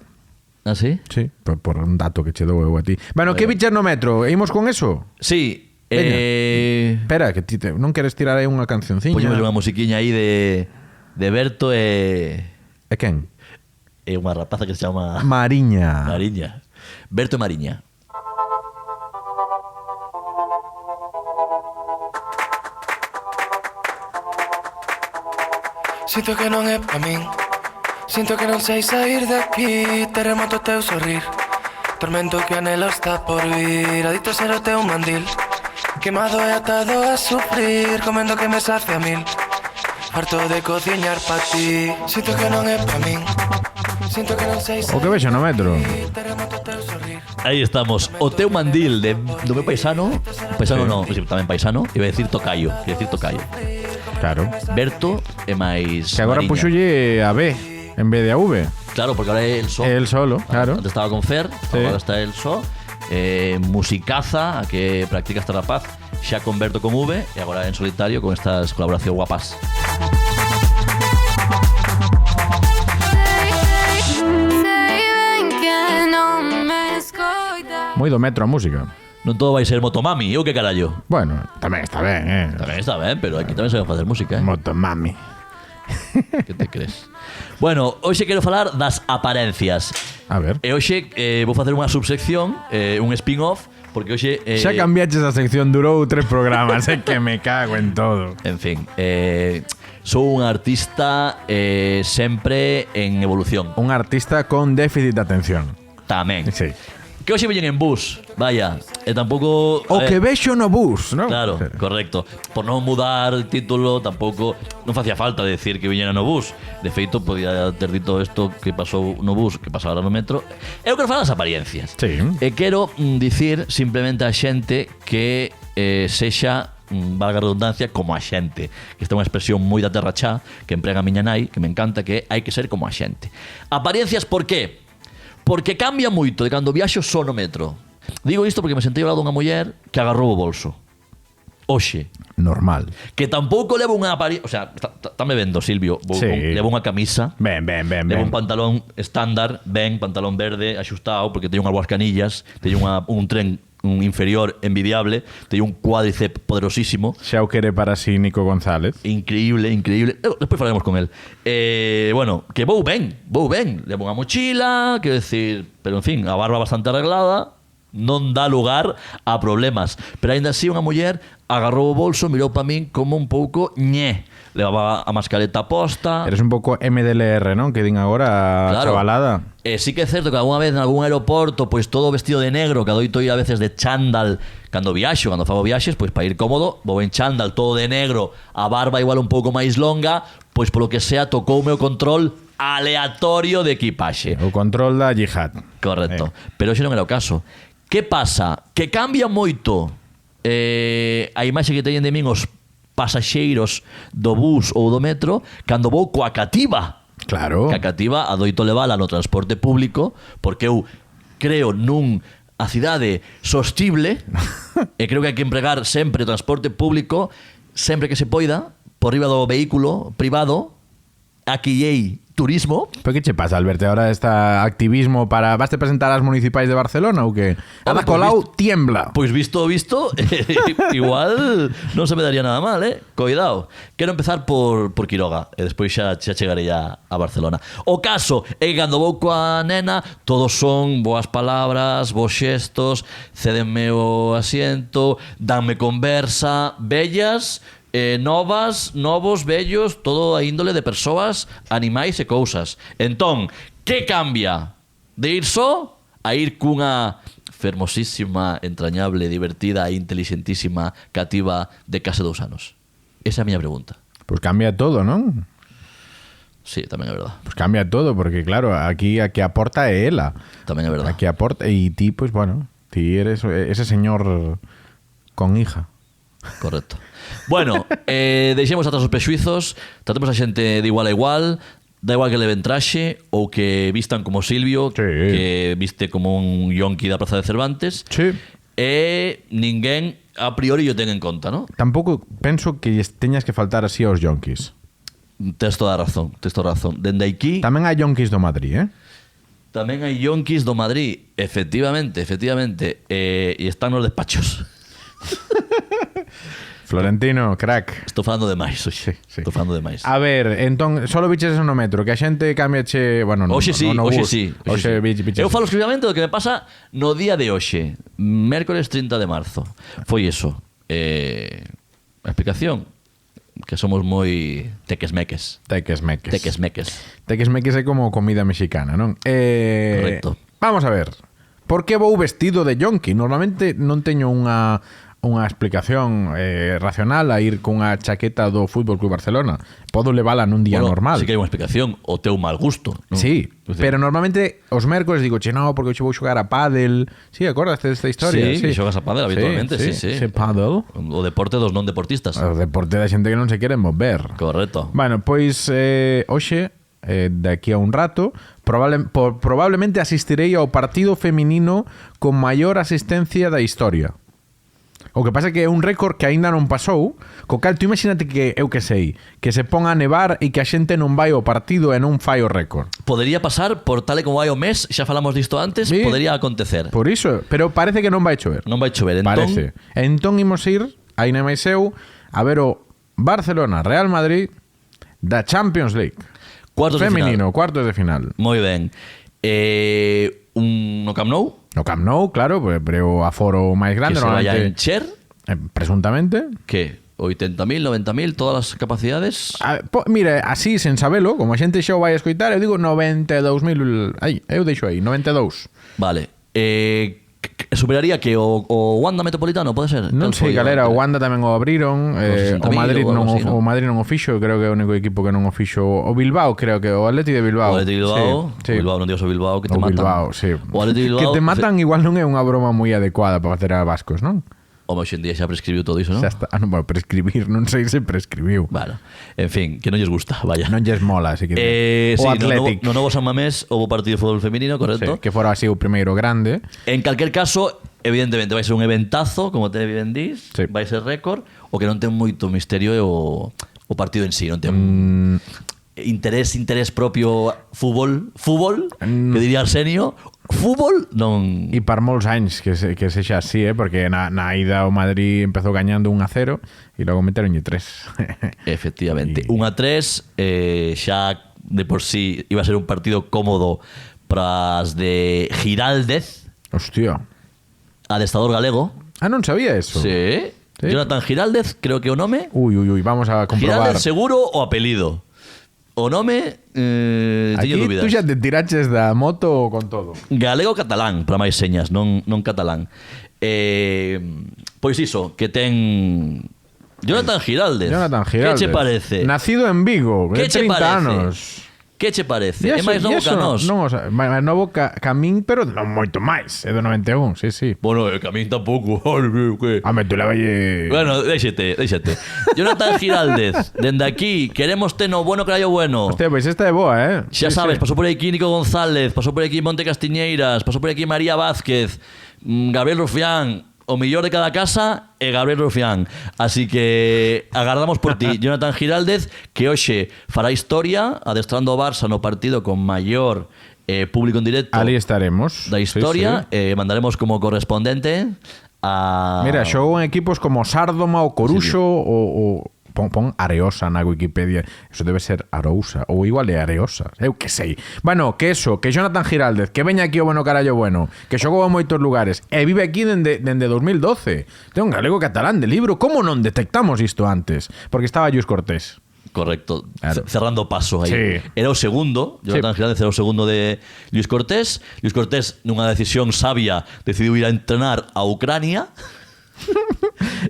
¿Ah, sí? Sí, por un dato que che dou eu a ti. Bueno, que bichas no metro? Imos con eso? Sí. Espera, que ti non queres tirar aí unha cancionciña? Poñemos unha musiquiña aí de Berto e quen? unha rapaza que se chama Mariña. Mariña. Berto e Mariña. Sinto que non é pa min. Sinto que non sei sair de aquí. Terremoto teu sorrir. Tormento que anhelo está por vir. Adicto a ser o teu mandil. Quemado e atado a sufrir. Comendo que me sacia a mil. Harto de cociñar pa ti. Sinto que non é pa min. Sinto que non sei O que vexo no metro? Terremoto teu sorrir. Aí estamos. O teu mandil do meu paisano. Paisano Sí. non, sí, tamén paisano. Iba a decir tocayo. Claro. Berto e máis Que agora Mariña. puxolle a B en vez de a V. Claro, porque ahora é el só. El solo, claro. Antes estaba con Fer, Sí. agora está el só. Musicaza, a que practica esta rapaz, xa con Berto con V e agora en solitario con estas colaboracións guapas. Moi do metro a música. Non todo vai ser Motomami, ou que carallo? Bueno, tamén está ben, Tamén está ben, pero aquí tamén saben facer música, Motomami. Que te crees? Bueno, hoxe quero falar das aparencias. A ver. E hoxe vou facer unha subsección, un spin-off, porque hoxe... Xa cambiaches a sección, durou 3 programas, é que me cago en todo. En fin, sou un artista sempre en evolución. Un artista con déficit de atención. Tamén. Sí. Que hoxe veñen en bus, vaya, e tampouco... O que vexo no bus, non? Claro, correcto. Por non mudar o título, tampouco non facía falta decir que viñera no bus. De feito, podía ter dito isto que pasou no bus, que pasaba no metro. Eu quero falar das apariencias. Sí. E quero dicir simplemente a xente que sexa, valga a redundancia, como a xente. Que esta é unha expresión moi da terra chá, que emprega a miña nai, que me encanta, que hai que ser como a xente. Apariencias por qué? Porque cambia moito de cando viaxo só no metro. Digo isto porque me sentei ao lado dunha muller que agarrou o bolso. Oxe. Normal. Que tampouco levo unha apariencia... O sea, me vendo, Silvio. Sí. Levo unha camisa. Ben. Levo un pantalón estándar, pantalón verde, axustado, porque teño unhas boas canillas, teño un tren inferior envidiable, teño un cuádriceps poderosísimo. Xa o quere para si Nico González. Increíble. Despois falaremos con el. Bueno, que vou ben. Levo unha mochila, quero decir, pero en fin, a barba bastante arreglada, non dá lugar a problemas. Pero aínda así unha muller agarrou o bolso, mirou para min como un pouco ñe. Levaba a mascareta posta. Eres un pouco MDLR, non? Que din agora a Claro. chavalada. Sí que é certo que algunha vez en algún aeroporto, pois todo vestido de negro, que adoito ir a veces de chándal cando fago viaxes, pois para ir cómodo, vou en chándal todo de negro, a barba igual un pouco máis longa, pois polo que sea tocoume o control aleatorio de equipaxe. O control da yihad. Correcto. Pero ese non era o caso. Que pasa? Que cambia moito a imaxe que teñen de min os pasaxeiros do bus ou do metro cando vou coa cativa. Claro. Que a cativa adoito levala no transporte público porque eu creo a cidade sostible e creo que hai que empregar sempre o transporte público sempre que se poida por riba do vehículo privado. Aquillei turismo. Pero que che pasa, Alberto? Ahora está activismo para... Vas a presentar as municipais de Barcelona ou que? Ada Home, Colau pues tiembla. Pois visto, igual non se me daría nada mal, Coidado. Quero empezar por Quiroga e despois xa chegarei a Barcelona. O caso é que cando vou coa nena todos son boas palabras, bons xestos, cédenme o asiento, danme conversa, bellas, novas, novos, bellos, todo a índole de persoas, animais e cousas. Entón, que cambia de ir só a ir cunha fermosísima, entrañable, divertida e inteligentísima cativa de case 2 anos? Esa é a miña pregunta. Pues cambia todo, non? Sí, tamén é verdad. Pues cambia todo, porque claro, aquí a que aporta é ela. Tamén é verdad. Aquí aporta, y ti, pues bueno, ti eres ese señor con hija. Correcto. Bueno, deixemos atrás os prexuizos, tratemos a xente de igual a igual, da igual que leven traxe ou que vistan como Silvio, Sí. que viste como un yonki da Praza de Cervantes. Sí. E ninguén a priori o ten en conta, ¿no? Tampouco penso que teñas que faltar así aos yonkis. Tes toda a razón, tes toda a razón. Dende aquí Tamén hai yonkis do Madrid, tamén hai yonkis do Madrid, efectivamente, e están nos despachos. Florentino, crack. Estou falando demais hoxe. Sí. Estou falando demais. A ver, entón, solo biches eso no metro, que a xente cambiache, bueno, Hoxe sí, no hoxe bus. sí. Hoxe biches. Eu falo exclusivamente do que me pasa no día de hoxe, mércoles 30 de marzo. Foi eso. A explicación que somos moi tequesmeques. Tequesmeques. Tequesmeques. É como comida mexicana, non? Correcto. Vamos a ver. Por que vou vestido de yonki? Normalmente non teño unha explicación racional a ir cunha chaqueta do Fútbol Club Barcelona. Podo levala nun día normal. Sí que hai unha explicación, o teu mal gusto, non? Sí, pero normalmente os mércoles digo, che, no, porque hoxe vou xogar a pádel. Sí, acordaste desta historia? Sí, xogas a pádel habitualmente, sí. Pádel. O deporte dos non deportistas. O deporte da xente que non se quere mover. Correcto. Bueno, pois hoxe, de aquí a un rato, probablemente asistirei ao partido feminino con maior asistencia da historia. O que pasa é que é un récord que aínda non pasou, co cal tú imagínate que, eu que sei, que se pon a nevar e que a xente non vai ao partido e non fai o récord. Podería pasar por tal e como vai o mes, xa falamos disto antes, Sí. podería acontecer. Por iso, pero parece que non vai chover. Non vai chover, entón... Parece. Entón imos ir, aí na máis eu, a ver o Barcelona Real Madrid da Champions League. Cuartos Femenino, cuartos de final. Moi ben. No Camp Nou, No Camp Nou, claro, pero o aforo máis que grande, se vai a normalmente, encher, presuntamente. que 80.000, 90.000, todas as capacidades. Mira, así, sen sabelo, como a xente xa o vai a escoitar, eu digo 92.000... Ai, eu deixo aí, 92. Vale. Superaría que o Wanda Metropolitano, pode ser? Non sei, galera, o Wanda tamén o abriron, o 60.000 Madrid ou non algo así, o non? Madrid non o fixo, creo que é o único equipo que non o fixo. O Bilbao, creo que o Atleti de Bilbao. O Atleti de Bilbao, Sí, sí. o Bilbao, non digas o Bilbao, que te O matan. Bilbao, sí. O Atleti de Bilbao, Que te matan igual non é unha broma moi adecuada para facer a vascos, non? Home, hoxe en día xa prescribiu todo iso, non? Xa está. Bueno, prescribir, non sei se prescribiu. Bueno, en fin, que non lles gusta, vaya. Non lles mola, así que... Sí, o Athletic. no novo San Mamés houve partido de fútbol femenino, correcto? Sí, que fora así o primeiro grande. En calquer caso, evidentemente vai ser un eventazo, como te ben dís, Sí. vai ser récord, o que non ten moito misterio é o partido en sí, non ten interés propio fútbol, que diría Arsenio, fútbol non... E para molts anys que sexa así, porque na ida o Madrid empezou gañando 1-0 e logo meteronlle 3. Efectivamente, 1-3, xa de por sí iba a ser un partido cómodo para as de Giraldez, Hostia. adestador galego. Ah, non sabía eso. Sí. Sí. Jonathan Giraldez, creo que o nome. Uy, vamos a comprobar. Giraldez seguro o apelido. O nome, Aquí teño dúbidas. tú xa te tiraches da moto con todo. Galego-catalán, para máis señas, non catalán. Pois iso, que ten Jonathan Giraldez. Que che parece? Nacido en Vigo, de Que che 30 parece? anos. Que che parece? E É máis novo que a nós. Non, o sea, máis novo ca min, pero non moito máis. É do 91, sí, sí. Bueno, que a min tampouco. Que... Home, tú la valle... Bueno, déxete. Jonathan Giraldez, dende aquí, queremos no bueno carallo bueno. Hostia, pois esta é boa, Xa Sí, sabes, sí. pasou por aquí Nico González, pasou por aquí Monte Castiñeiras, pasou por aquí María Vázquez, Gabriel Rufián, o mellor de cada casa e Gabriel Rufián. Así que agardamos por ti, Jonathan Giraldez, que hoxe fará historia adestrando o Barça no partido con maior público en directo. Ali estaremos. Da historia, sí. Mandaremos como correspondente a... Mira, xogou en equipos como Sárdoma ou Coruxo ou pon Areosa na Wikipedia. Eso debe ser Arousa ou igual é Areosa, eu que sei. Bueno, que Jonathan Giraldez, que veña aquí o bueno carallo bueno, que xogou a moitos lugares e vive aquí dende 2012. Ten un galego catalán de libro. Como non detectamos isto antes? Porque estaba Lluís Cortés. Correcto, claro. Cerrando paso aí. Sí. Era o segundo, Jonathan Giraldez era o segundo de Lluís Cortés. Lluís Cortés, nunha decisión sabia, decidiu ir a entrenar a Ucrania.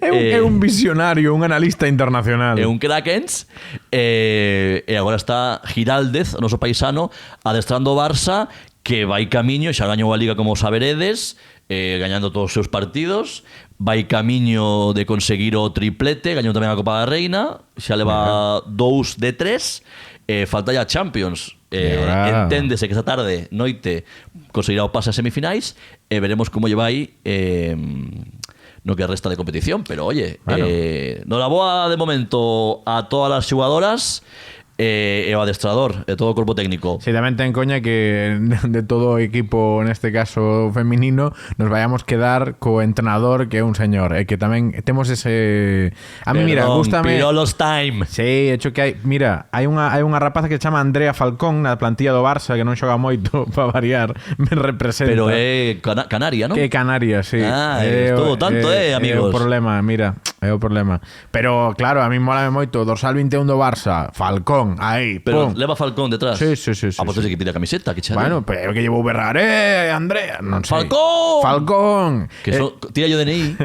É un visionario, un analista internacional. É un crackens. E agora está Giraldez, o noso paisano, adestrando o Barça, que vai camiño, xa gañou a Liga como saberedes, gañando todos os seus partidos, vai camiño de conseguir o triplete, gañou tamén a Copa da Reina, xa leva 2 de 3, falta ya Champions. Enténdese que esta tarde, noite, conseguirá o pase a semifinais e veremos como lle vai no que resta de competición, pero oye, bueno. Noraboa de momento a todas as xugadoras e o adestrador e todo o corpo técnico. Sí, tamén ten coña que de todo o equipo, neste caso feminino, nos vayamos quedar co entrenador, que é un señor, e que tamén temos ese... A mí, mira, gústame... Pirolos time. Sí, hecho que hai... Mira, hai unha rapaza que se chama Andrea Falcón na plantilla do Barça, que non xoga moito, para variar, me representa. Pero é Canaria, non? Que Canarias, sí. Todo tanto, amigos. É o problema, mira, é o problema. Pero, claro, a mí molame moito, dorsal 21 do Barça, Falcón, aí, pero pum. leva Falcón detrás. Sí. Pues sí. que tira a camiseta, que chale. Bueno, pero que llevou berrar, Andrea, non sei. Falcón! Que tira yo DNI.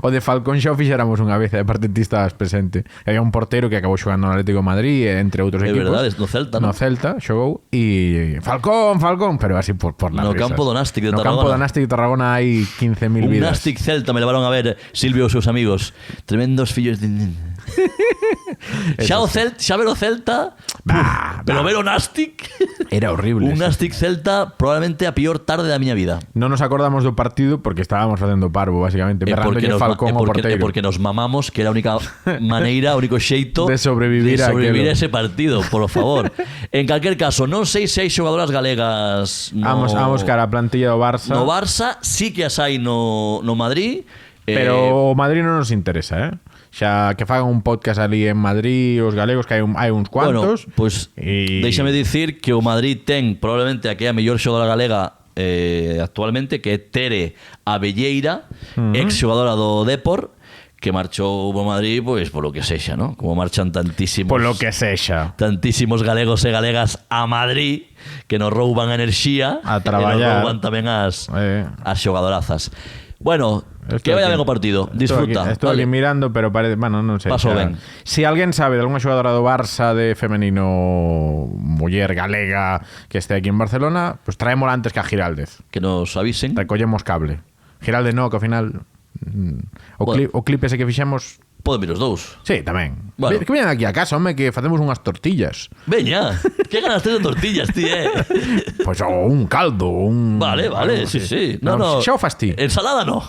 O de Falcón xa o fixéramos unha vez, aparte ti estabas presente. Había un portero que acabou xogando no Atlético de Madrid, entre outros equipos. É verdade, no Celta, no Celta, xogou e Falcón, pero así por las no risas. campo do Nástic de Tarragona. No campo do Nástic de Tarragona hai 15.000 vidas. Un Nástic Celta me levaron a ver Silvio e os seus amigos. Tremendos fillos de... xa ver o Celta, pero ver o Nástic era horrible. Un Nástic Celta probablemente a pior tarde da miña vida. Non nos acordamos do partido porque estábamos facendo parvo, basicamente, berrándolle Falcón ao porteiro. Porque nos mamamos, que era a única maneira, o único xeito de sobrevivir a ese partido, por favor. En calquer caso, non sei se hai xogadoras galegas Vamos cara a plantilla do Barça. No Barça sí que as hai no Madrid, pero o Madrid non nos interesa, xa que fagan un podcast ali en Madrid os galegos, que hai uns cuantos. Bueno, pues déixame dicir que o Madrid ten probablemente a que é a mellor xogadora galega actualmente, que é Tere Abelleira, ex xogadora do Depor, que marchou ao Madrid, pois por lo que sexa, ¿no? Como marchan tantísimos... Por lo que sexa. Tantísimos galegos e galegas a Madrid, que nos rouban a enerxía, a traballar. Que nos rouban tamén as xogadorazas. Bueno, que vaya ben o partido. Disfruta. Estou aquí mirando, pero parece... Bueno, non sei. Paso ben. Si alguén sabe de alguna xogadora do Barça de femenino, muller galega, que este aquí en Barcelona, pues traémola antes que a Giraldez. Que nos avisen. Recollemos cable. Giraldez no, que ao final... O clip ese que fixemos... Poden vir os dous. Sí, tamén. Bueno. Que veñan aquí a casa, home, que facemos unhas tortillas. Veña, que ganas tes de tortillas, ti, Pois un caldo, un... Vale, sí. No. Xa o fas ti. Ensalada no.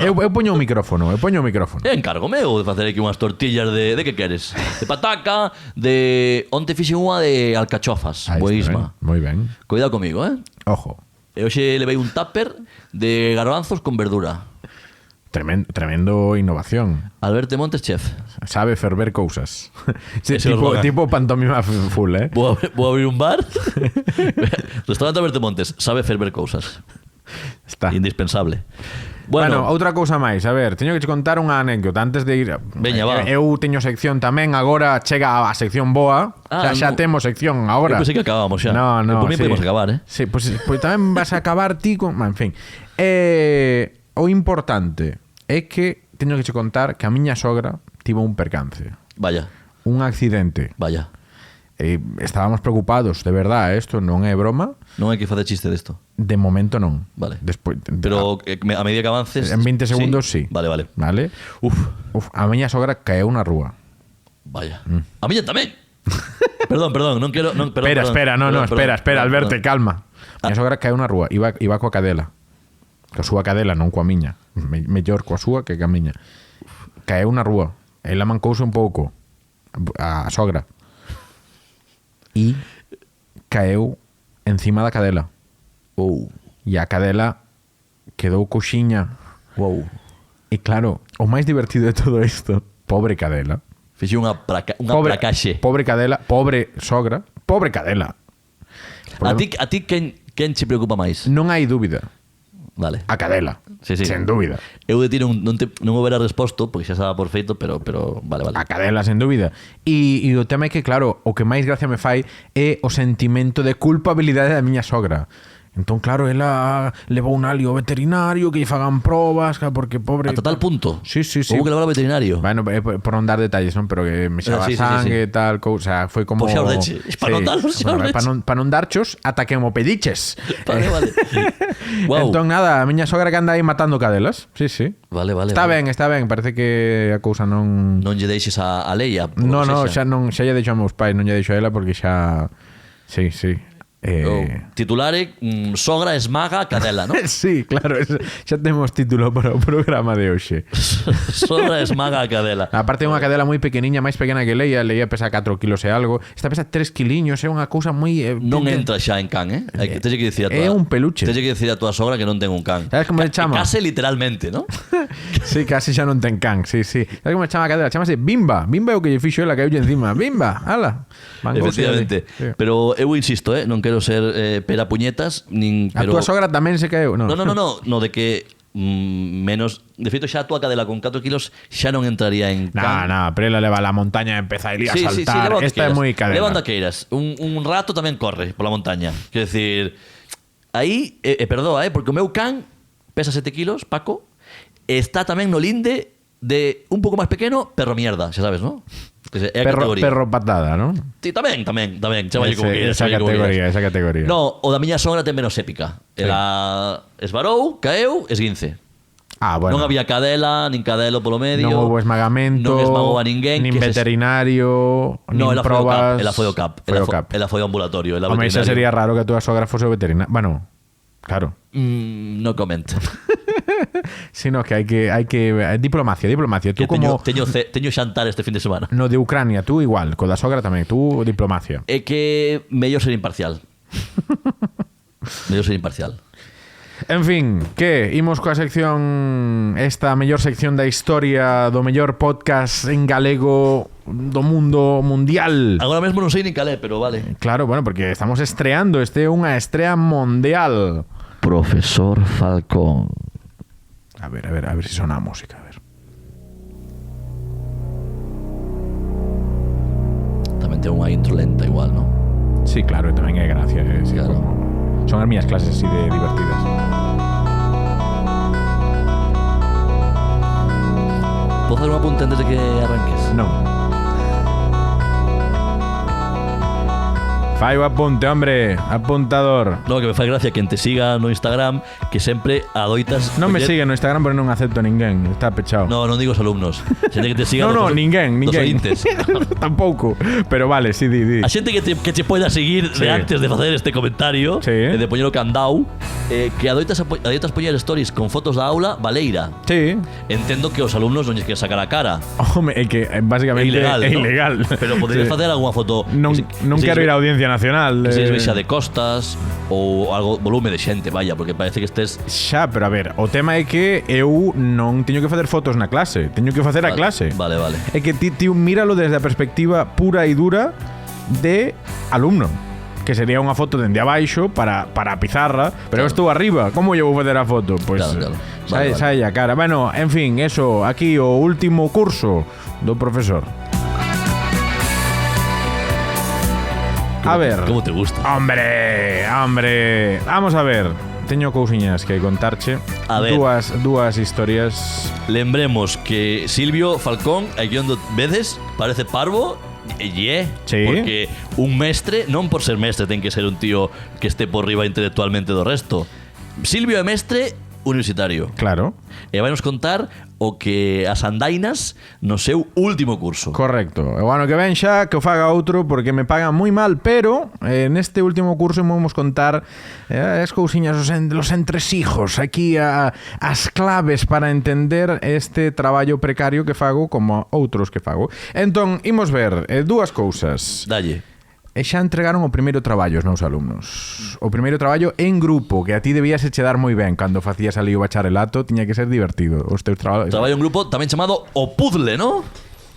Eu poño o micrófono, Encárgome de facer aquí unhas tortillas de que queres? De pataca, de... Onte fixe unha de alcachofas. Buenísima. Moi ben. Cuidado comigo, Ojo. E hoxe levei un tupper de garbanzos con verdura. Tremendo innovación. Alberto Montes, chef. Sabe ferver cousas. Sí, tipo pantomima full, Vou abrir un bar. Restaurante Alberto Montes. Sabe ferver cousas. Está. Indispensable. Bueno, outra cousa máis. A ver, teño que te contar unha anécdota antes de ir. Veña, va. Eu teño sección tamén. Agora chega a sección boa. Xa temos sección agora. Eu pensei que acabamos xa. No, por mí podemos acabar, Sí, pues tamén vas a acabar ti con... En fin. O importante é que teño que che contar que a miña sogra tivo un percance. Vaya. Un accidente. Vaya. Estábamos preocupados, de verdade, isto non é broma. Non hai que facer chiste desto. De momento non. Vale. Despois, pero a medida que avances... En 20 segundos sí. Vale. Uf, a miña sogra caeu na rúa. Vaya. A miña tamén. Perdón, non quero... Espera, Alberto, calma. A miña sogra caeu na rúa, iba coa cadela. Coa súa cadela, non coa miña. mellor coa súa que a miña. Caeu na rúa. Ela mancouse un pouco a sogra. E caeu encima da cadela. E a cadela quedou coxiña. E claro, o máis divertido de todo isto, pobre cadela. Fixe unha placaxe. Pobre cadela, pobre sogra, pobre cadela. A ti quen che preocupa máis? Non hai dúbida. Vale. A cadela. Sí. Sen dúbida. Eu de ti non houbera resposto, porque xa estaba por feito, pero vale. A cadela, sen dúbida. E o tema é que, claro, o que máis gracia me fai é o sentimento de culpabilidade da miña sogra. Entón, claro, ela levou un alio ao veterinario que lle fagan probas, porque pobre... Ata tal punto? Sí. Houve que levar ao veterinario? Bueno, por non dar detalles, non? Pero que me xaba sangue e tal, o sea, foi como... Pois xa o deche. Para non darlos, xa o deche. Para non darchos ata que mo pediches. Vale. Wow. Entón, nada, a miña sogra que anda aí matando cadelas. Sí. Vale. Está ben, parece que a cousa non... Non lle deixes a Leia? No, xa lle deixo a meus pais, non lle deixo a ela porque xa... Sí. Titulare, sogra esmaga a cadela, ¿no? Sí, claro, xa temos título para o programa de hoxe. Sogra esmaga a cadela. Aparte é unha cadela moi pequeniña, máis pequena que Leia pesa 4 kilos e algo. Esta pesa 3 kiliños, é unha cousa moi... Non entra xa en can, eh? Teñe que dicir a tua... É un peluche. Teñe que dicir a tua sogra que non ten un can. Sabes como se chama? Case literalmente, ¿no? Sí, casi xa non ten can, sí. Sabes como se chama a cadela? Chamase Bimba. Bimba é o que lle fixo ela, caeulle encima. Bimba, ala. Efectivamente. Sí. Pero eu insisto, non quero ser pera puñetas, nin... A tua sogra tamén se caeu? No, de que menos... De feito, xa a tua cadela con 4 kilos xa non entraría en can. No, pero ela leva a montaña e empeza a ir a saltar. Esta é moi cadela. Levando a queiras. Un rato tamén corre pola montaña. Quer decir, aí, perdoa, porque o meu can pesa 7 kilos, Paco, está tamén no linde de un pouco máis pequeno, perro mierda, xa sabes, ¿no? É a perro patada, ¿no? Sí, tamén. Chámalle como queiras. Esa categoría. No, o da miña sogra ten menos épica. Ela esvarou, caeu, esguince. Bueno. Non había cadela, nin cadelo polo medio. Non houve esmagamento. Non esmagou a ninguén. Nin veterinario, nin probas. Ela foi ao CAP. Ela foi ao ambulatorio. Home, xa sería raro que a túa sogra fose o veterinario. Bueno, claro. No comento. Sino que hai que diplomacia. Tú que como teño xantar este fin de semana. No de Ucrania, tú igual, co da sogra tamén, tú diplomacia. É que mellor ser imparcial. En fin, que imos coa sección, esta mellor sección da historia do mellor podcast en galego do mundo mundial. Agora mesmo non sei nin calé, pero vale. Claro, bueno, porque estamos estreando, é unha estrea mundial. Profesor Falcón. A ver si sona a música, a ver. Tamén ten unha intro lenta igual, ¿no? Sí, claro, tamén é gracia, sí, claro. Son as miñas clases así de divertidas. Podo facer un apunte antes de que arranques? Non. Fai o apunte, hombre, apuntador. No, que me fai gracia quen te siga no Instagram, que sempre adoitas... Non me sigue no Instagram porque non acepto ninguén, está pechado. No, non digo os alumnos. Xente que te siga ninguén. Dos ointes. Tampouco, pero vale, sí, di. A xente que te poida seguir de antes de facer este comentario, de poñer o candau, que adoitas poñer stories con fotos da aula, valeira. Sí. Entendo que os alumnos non lles queren sacar a cara. Home, é que básicamente é ilegal. Pero poderías facer algunha foto... Non quero ir a Audiencia Nacional. Que se vexa de costas ou algo volume de xente, vaya, porque parece que estés... Xa, pero a ver, o tema é que eu non teño que facer fotos na clase, teño que facer a clase. Vale. É que ti míralo desde a perspectiva pura e dura de alumno, que sería unha foto dende abaixo para a pizarra, pero eu estou arriba, como eu vou facer a foto? Pois sai a cara. Bueno, en fin, eso, aquí o último curso do profesor. A ver. ¿Cómo te gusta? Hombre. Vamos a ver. Teño cousiñas que contarche. A ver. Dúas historias. Lembremos que Silvio Falcón, aquí onde veces, parece parvo. Sí. Porque un mestre, non por ser mestre, ten que ser un tío que este por riba intelectualmente do resto. Silvio é mestre universitario. Claro. E vai nos contar o que as andainas no seu último curso. Correcto. E o ano que ven xa que o faga outro porque me pagan moi mal, pero neste último curso vamos contar as cousiñas, los entresijos, aquí as claves para entender este traballo precario que fago como outros que fago. Entón, imos ver dúas cousas. Dalle. E xa entregaron o primeiro traballo os meus alumnos. O primeiro traballo en grupo, que a ti debías che dar moi ben cando facías ali o bacharelato, tiña que ser divertido. Os teus traballos. Traballo en grupo tamén chamado o puzzle, ¿no?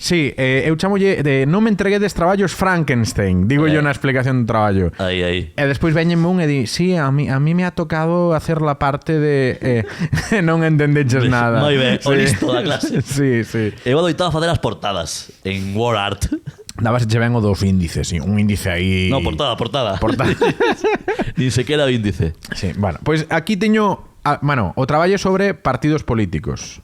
Sí, eu chamolle de non me entreguedes traballos Frankenstein, digo yo na explicación do traballo. Aí. E despois veñenme un e di, sí, a mí me ha tocado hacer la parte de non entendeches nada. Moi ben, o listo da clase. Sí. Eu adoitaba a facer as portadas en WordArt. Dábaseche ben o dos índices, sí, un índice aí. No, portada. Ni sequera o índice. Sí, bueno, pois aquí teño, o traballo sobre partidos políticos.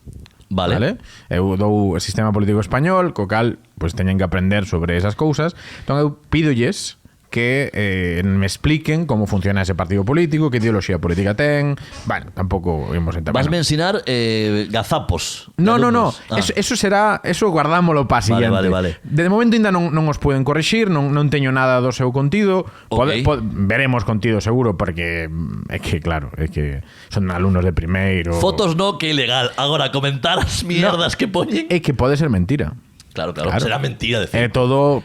Vale. Eu dou o sistema político español, co cal pois teñen que aprender sobre esas cousas. Entón eu pídolles que me expliquen como funciona ese partido político, que ideoloxía política ten. Bueno, tampouco imos entrar. Vasme ensinar gazapos. No. Eso guardámoslo para siguiente. Vale. De momento ainda non os poden corrixir, non teño nada do seu contido. Okay. Veremos contido seguro, porque é que claro, é que son alumnos de primeiro. Fotos no, que ilegal. Agora, comentar as mierdas que poñen. É que pode ser mentira. Claro. Será mentira, de É todo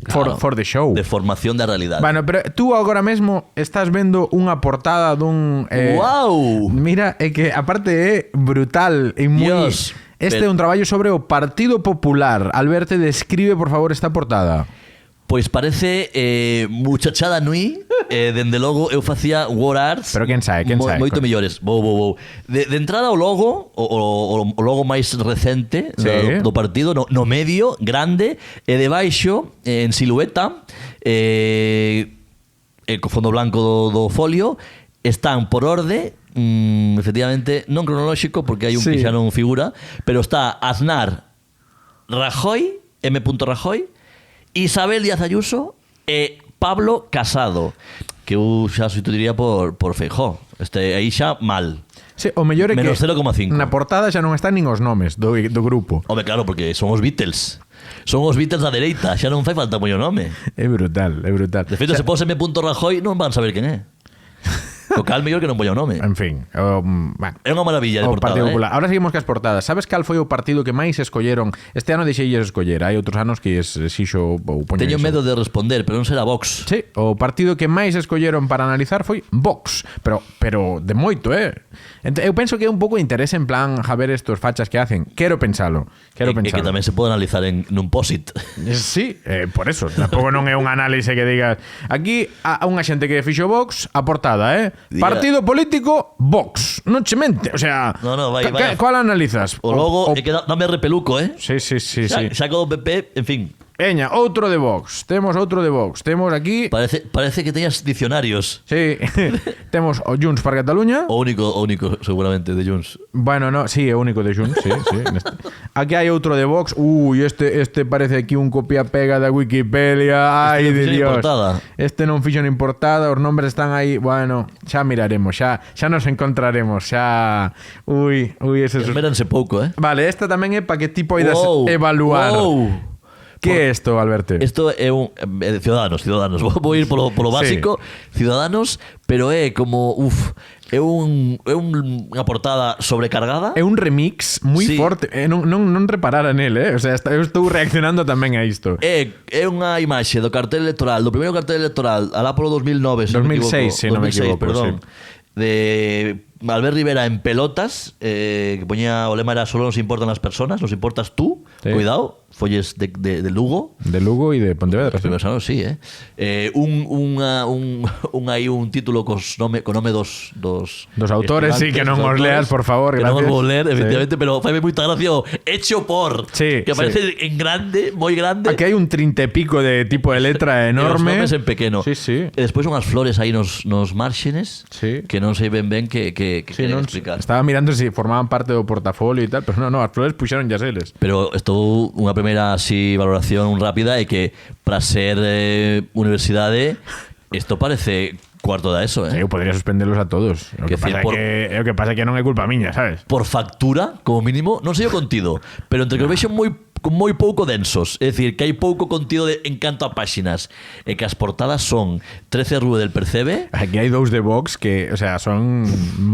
for the show. De formación da realidade. Bueno, pero tú agora mesmo estás vendo unha portada dun... ¡Wow! Mira, é que aparte é brutal e moi... Dios. Este é un traballo sobre o Partido Popular. Alberto, describe, por favor, esta portada. Pois parece muchachada nui. Dende logo eu facía WordArt. Pero quen sabe? Moito mellores. Vou. De entrada o logo, o logo máis recente, sí, do partido, no medio, grande, e debaixo, en silueta, co fondo blanco do folio, están por orde, efectivamente, non cronolóxico, porque hai un que xa non figura, pero está Aznar, Rajoy, M. Rajoy, Isabel Díaz Ayuso e Pablo Casado, que eu xa sustituiría por Feijóo. Aí xa mal. Sí, o mellor é que menos 0,5. na portada xa non están nin os nomes do grupo. Home, claro, porque son os Beatles. Son os Beatles da dereita, xa non fai falta moi o nome. É brutal. De feito, se pose M. Rajoy non van saber quen é. O cal mellor que non poña o nome. En fin, bueno, é unha maravilla de portada, Partido Popular. Ahora seguimos cas portadas. Sabes cal foi o partido que máis escolleron? Este ano deixeilles escoller. Hai outros anos que xixo ou poño. Teño medo de responder, pero non será Vox. Sí, o partido que máis escolleron para analizar foi Vox, pero de moito, eu penso que é un pouco de interés en plan a ver estos fachas que hacen. Quero pensalo. E que tamén se pode analizar nun posit. Sí, por eso. Tampouco non é un análise que digas aquí a unha xente que fixo Vox, a portada, Partido político Vox. Non che mente, o sea, no, vai. ¿Cuál analizas? O logo é que dame repeluco, Sí. Xa co do PP, en fin. Eña, outro de Vox. Temos outro de Vox. Temos aquí... Parece que teñas dicionarios. Sí. Temos o Junts per Cataluña. O único seguramente de Junts. Bueno, no, sí, é o único de Junts, sí. Aquí hai outro de Vox. Este parece aquí un copia-pega da Wikipedia. Ai, de Dios. Este non fixo nin portada, os nombres están aí. Bueno, xa miraremos, xa nos encontraremos, xa... ese... Esméranse pouco, Vale, esta tamén é para que ti poidas evaluar. Que é isto, Alberto? Isto é un Ciudadanos. Vou ir polo básico, sí. Ciudadanos, pero é como é unha portada sobrecargada. É un remix moi forte. Non reparara nele, o sea, eu estou reaccionando tamén a isto. É unha imaxe do cartel electoral, do primeiro cartel electoral, alá polo 2009, se 2006, se non me equivoco, perdón. Sí. De Albert Rivera en pelotas, que poñía o lema era solo nos importan las personas, nos importas tú, sí. Cuidado, folles de Lugo. De Lugo e de Pontevedra. Os primeiros anos, sí, un título co nome dos autores, sí, que non os leas, por favor, que gracias. non os vou ler, efectivamente, sí. Pero faime moita gracia hecho por, sí, que aparece en grande, moi grande. Aquí hai un 30 e pico de tipo de letra enorme. E os nomes en pequeno. Sí. E despois unhas flores aí nos márxenes, sí. Que non sei ben que sí, non explicar. Estaba mirando se formaban parte do portafolio e tal, pero non, as flores puxeron ya seles. Pero estou unha primeira así valoración rápida é que para ser universidade isto parece Cuarto da eso, Eu podría suspenderlos a todos. O que pasa é que non é culpa miña, sabes? Por factura, como mínimo, non sei o contido, pero entre que os vexo moi pouco densos, é dicir, que hai pouco contido en canto a páxinas, e que as portadas son 13 Rue del Percebe. Aquí hai dous de Vox que, o sea, son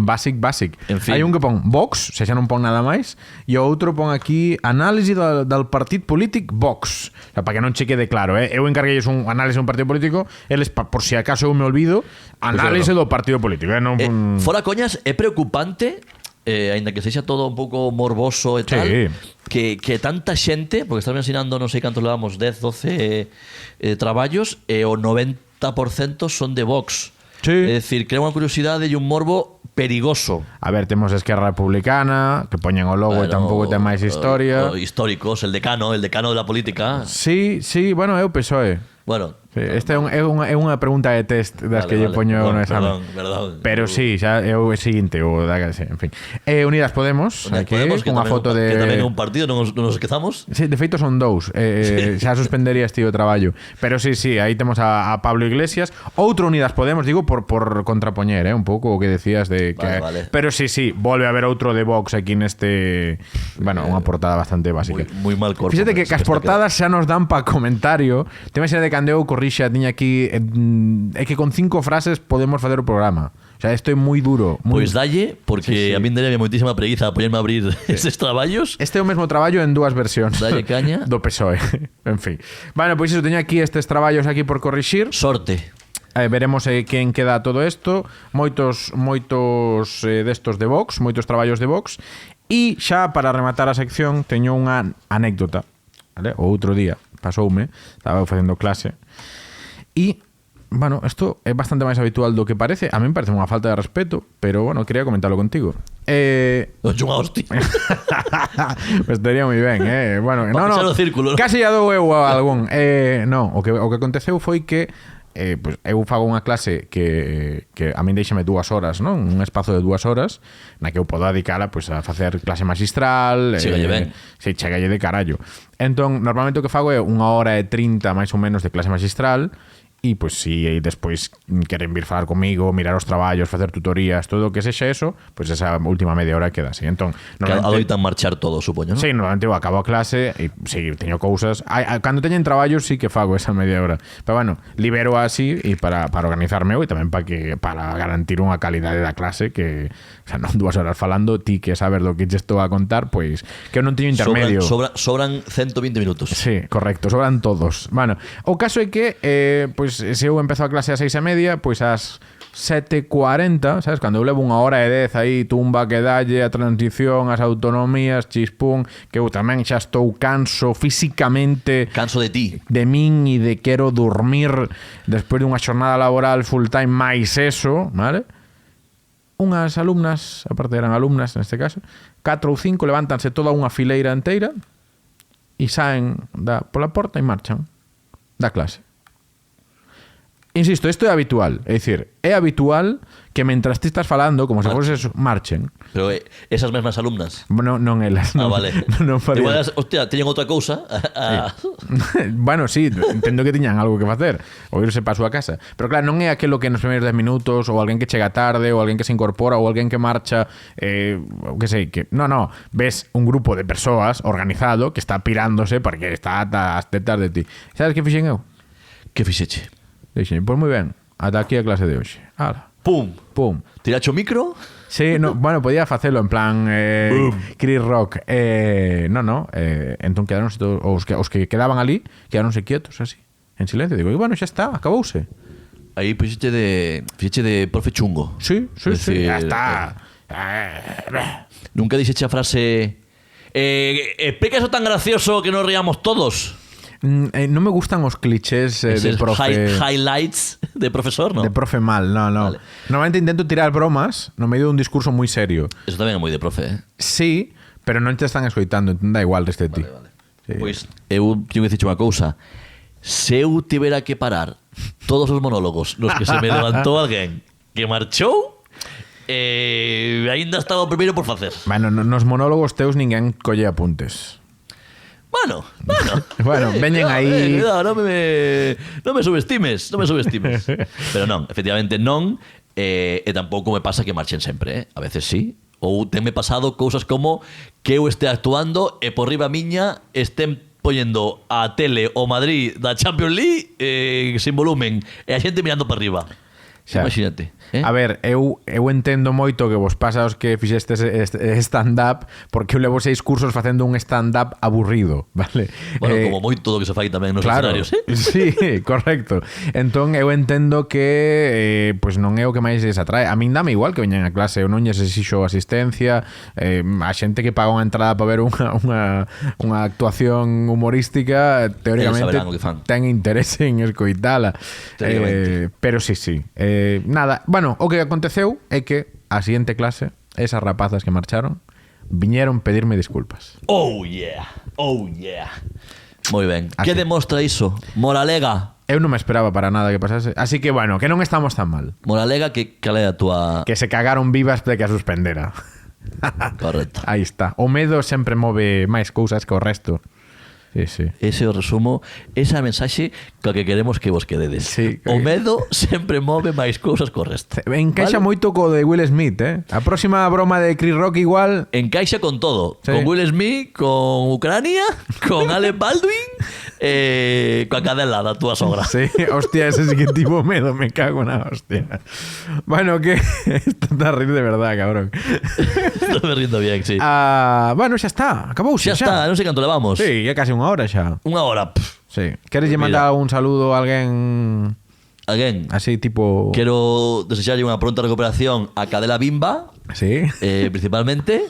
basic. En fin. Hai un que pon Vox, se xa non pon nada máis, e o outro pon aquí análise del partit polític Vox. O sea, para que non che quede claro, Eu encarguelles un análise dun partido político, eles, por si acaso eu me olvido, análise do partido político. Non Fora coñas, é preocupante, aínda que sexa todo un pouco morboso e tal, que tanta xente, porque estamos ensinando non sei cantos levamos, 10, 12 traballos, e o 90% son de Vox. Sí. É dicir, crea unha curiosidade e un morbo perigoso. A ver, temos a Esquerra Republicana, que poñen o logo e tampouco ten máis historia. Históricos, el decano de la política. Sí, bueno, é o PSOE. Bueno, Sí, esta é unha pregunta de test das que lle poño no examen. Perdón. Pero sí, xa é o seguinte, en fin. Unidas Podemos, aquí, unha foto de... Que tamén é un partido, non nos esquezamos. Sí, de feito son dous. Xa suspendería este o traballo. Pero sí, aí temos a Pablo Iglesias. Outro Unidas Podemos, digo, por contrapoñer, un pouco o que decías de que... Vale. Pero sí, volve a haber outro de Vox aquí neste... Bueno, unha portada bastante básica. Moi mal corpo. Fíxate que as portadas xa nos dan pa comentario. Te imaginas de cando eu corrixa, tiña aquí... É que con 5 frases podemos facer o programa. O sea, isto é moi duro. Pois dalle, porque a min dalle moitísima preguiza a poñerme a abrir eses traballos. Este é o mesmo traballo en dúas versións. Dalle caña. Do PSOE. En fin. Bueno, pois iso, teño aquí estes traballos aquí por corrixir. Sorte. Veremos quen queda todo isto. Moitos destos de Vox, moitos traballos de Vox. E xa para rematar a sección teño unha anécdota, vale? O outro día pasoume, estaba facendo clase e, bueno, isto é bastante máis habitual do que parece. A mí me parece unha falta de respeto, pero, bueno, quería comentarlo contigo. Unha hostia. Pues estaría moi ben, Bueno, círculo, casi ya dou eu a algún. No, o que aconteceu foi que pues eu fago unha clase que a min deixame 2 horas, non? Un espazo de 2 horas na que eu podo dedicala pues, a facer clase magistral. Chegalle ben. Sí, chegalle de carallo. Entón, normalmente o que fago é 1 hora e 30 máis ou menos de clase magistral. E, pois, si despois queren vir falar comigo, mirar os traballos, facer tutorías, todo o que sexa eso, pois esa última media hora queda así. Entón, adoitan marchar todo, supoño, non? Sí, normalmente eu acabo a clase e si teño cousas. Cando teñen traballos sí que fago esa media hora. Pero, bueno, libero así e para organizarme e tamén para garantir unha calidade da clase que, o sea, non 2 horas falando, ti que saber do que che estou a contar, pois que eu non teño intermedio. Sobran 120 minutos. Sí, correcto, sobran todos. Bueno, o caso é que, pois, se eu empezo a clase a 6:30, pois ás 7:40, sabes? Cando eu levo 1 hora e 10 aí, tumba que dalle, a transición, as autonomías, chispún, que eu tamén xa estou canso físicamente. Canso de ti. De min e de quero dormir despois dunha xornada laboral full time máis eso, vale? Unhas alumnas, aparte eran alumnas neste caso, 4 ou 5 levántanse toda unha fileira inteira e saen pola porta e marchan da clase. Insisto, isto é habitual. É dicir, é habitual que mentras ti estás falando, como se foses eso, marchen. Pero esas mesmas alumnas? Non elas. Vale. Non igual, hostia, teñen outra cousa. Bueno, sí, entendo que tiñan algo que facer, ou irse para a súa casa. Pero claro, non é aquilo que nos primeiros 10 minutos, ou alguén que chega tarde, ou alguén que se incorpora, ou alguén que marcha, o que sei, que... No, ves un grupo de persoas organizado que está pirándose porque está ata as tetas de ti. Sabes que fixen eu? Que fixeche? Dixen, pois moi ben, ata aquí a clase de hoxe. Ala. Pum. Tiracho o micro? Sí, no, bueno, podía facelo en plan Chris Rock. Entón quedaronse todos, os que quedaban ali, quedaronse quietos así, en silencio. Digo, bueno, xa está, acabouse. Aí fixeche de profe chungo. Sí, ya está. Nunca dixeche a frase explica eso tan gracioso que nos riamos todos. Non me gustan os clichés de profe... Highlights de profesor, ¿no? De profe mal, no. Vale. Normalmente intento tirar bromas no medio dun discurso moi serio. Eso tamén é moi de profe, Sí, pero non te están escoitando, da igual deste ti. Vale. Sí. Pois eu teño que dicir unha cousa. Se eu tivera que parar todos os monólogos nos que se me levantou alguén que marchou, aínda estaba o primeiro por facer. Bueno, nos monólogos teus ninguén colle apuntes. Bueno, veñen aí. Cuidado, non me subestimes. Pero non, efectivamente non. E tampouco me pasa que marchen sempre, A veces sí. Ou tenme pasado cousas como que eu este actuando e por riba miña estén poñendo a tele o Madrid da Champions League sin volumen e a xente mirando para arriba. Xa. Imagínate. A ver, eu entendo moito que vos pasa os que fixestes stand-up, porque eu levo 6 cursos facendo un stand-up aburrido, vale? Bueno, como moito do que se fai tamén nos claro, escenarios. Sí, correcto. Entón eu entendo que pois non é o que máis les atrae. A min dame igual que veñan a clase, eu non lles exixo asistencia, a xente que paga unha entrada para ver unha actuación humorística teóricamente ten interese en escoitala. Pero sí. Nada, bueno, o que aconteceu é que a siguiente clase, esas rapazas que marcharon viñeron pedirme disculpas. Oh yeah. Moi ben. Que demostra iso? Moralega. Eu non me esperaba para nada que pasase. Así que, bueno, que non estamos tan mal. Moralega, que cal é a túa... Que se cagaron vivas de que a suspendera. Correcto. Aí está. O medo sempre move máis cousas que o resto. Sí. Ese o resumo, esa mensaxe co que queremos que vos quededes. Sí. O medo sempre move máis cousas co resto. Encaixa moito co de Will Smith, A próxima broma de Chris Rock igual... Encaixa con todo. Sí. Con Will Smith, con Ucrania, con Alec Baldwin, coa cadela da túa sogra. Sí, hostia, ese sí que tivo medo, me cago na hostia. Bueno, que... Esto está a reír de verdad, cabrón. Estou me rindo bien, sí. Bueno, xa está, acabou Xa está, non sei canto levamos. Sí, é casi unha hora xa. Unha hora. Sí. Queres lle mandar un saludo a alguén así tipo... Quero desexarlle unha pronta recuperación a Cadela Bimba. Sí. Principalmente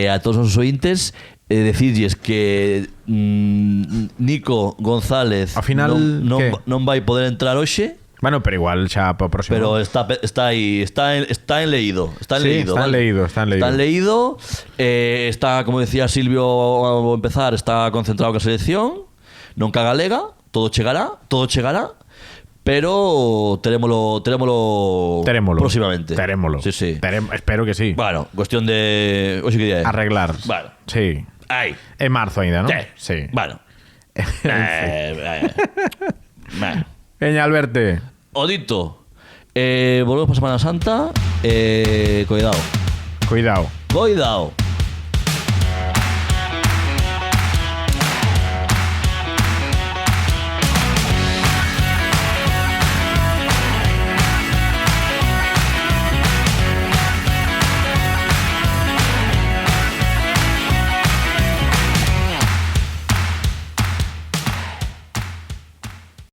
a todos os ointes, decirlles que Nico González ao final non vai poder entrar hoxe. Bueno, pero igual xa para o próximo. Pero está aí, está en leído. Está en leído. Está en leído. Está, como decía Silvio ao empezar, está concentrado ca selección. Non ca galega, todo chegará. Pero terémolo próximamente. Terémolo. Sí. Espero que sí. Bueno, cuestión de... Oxe, que día é? Arreglar. Bueno. Sí. Aí. En marzo ainda, ¿no? Sí. Bueno. Veña, Alberte. Odito. Volvemos para Semana Santa. Cuidado. Cuidado.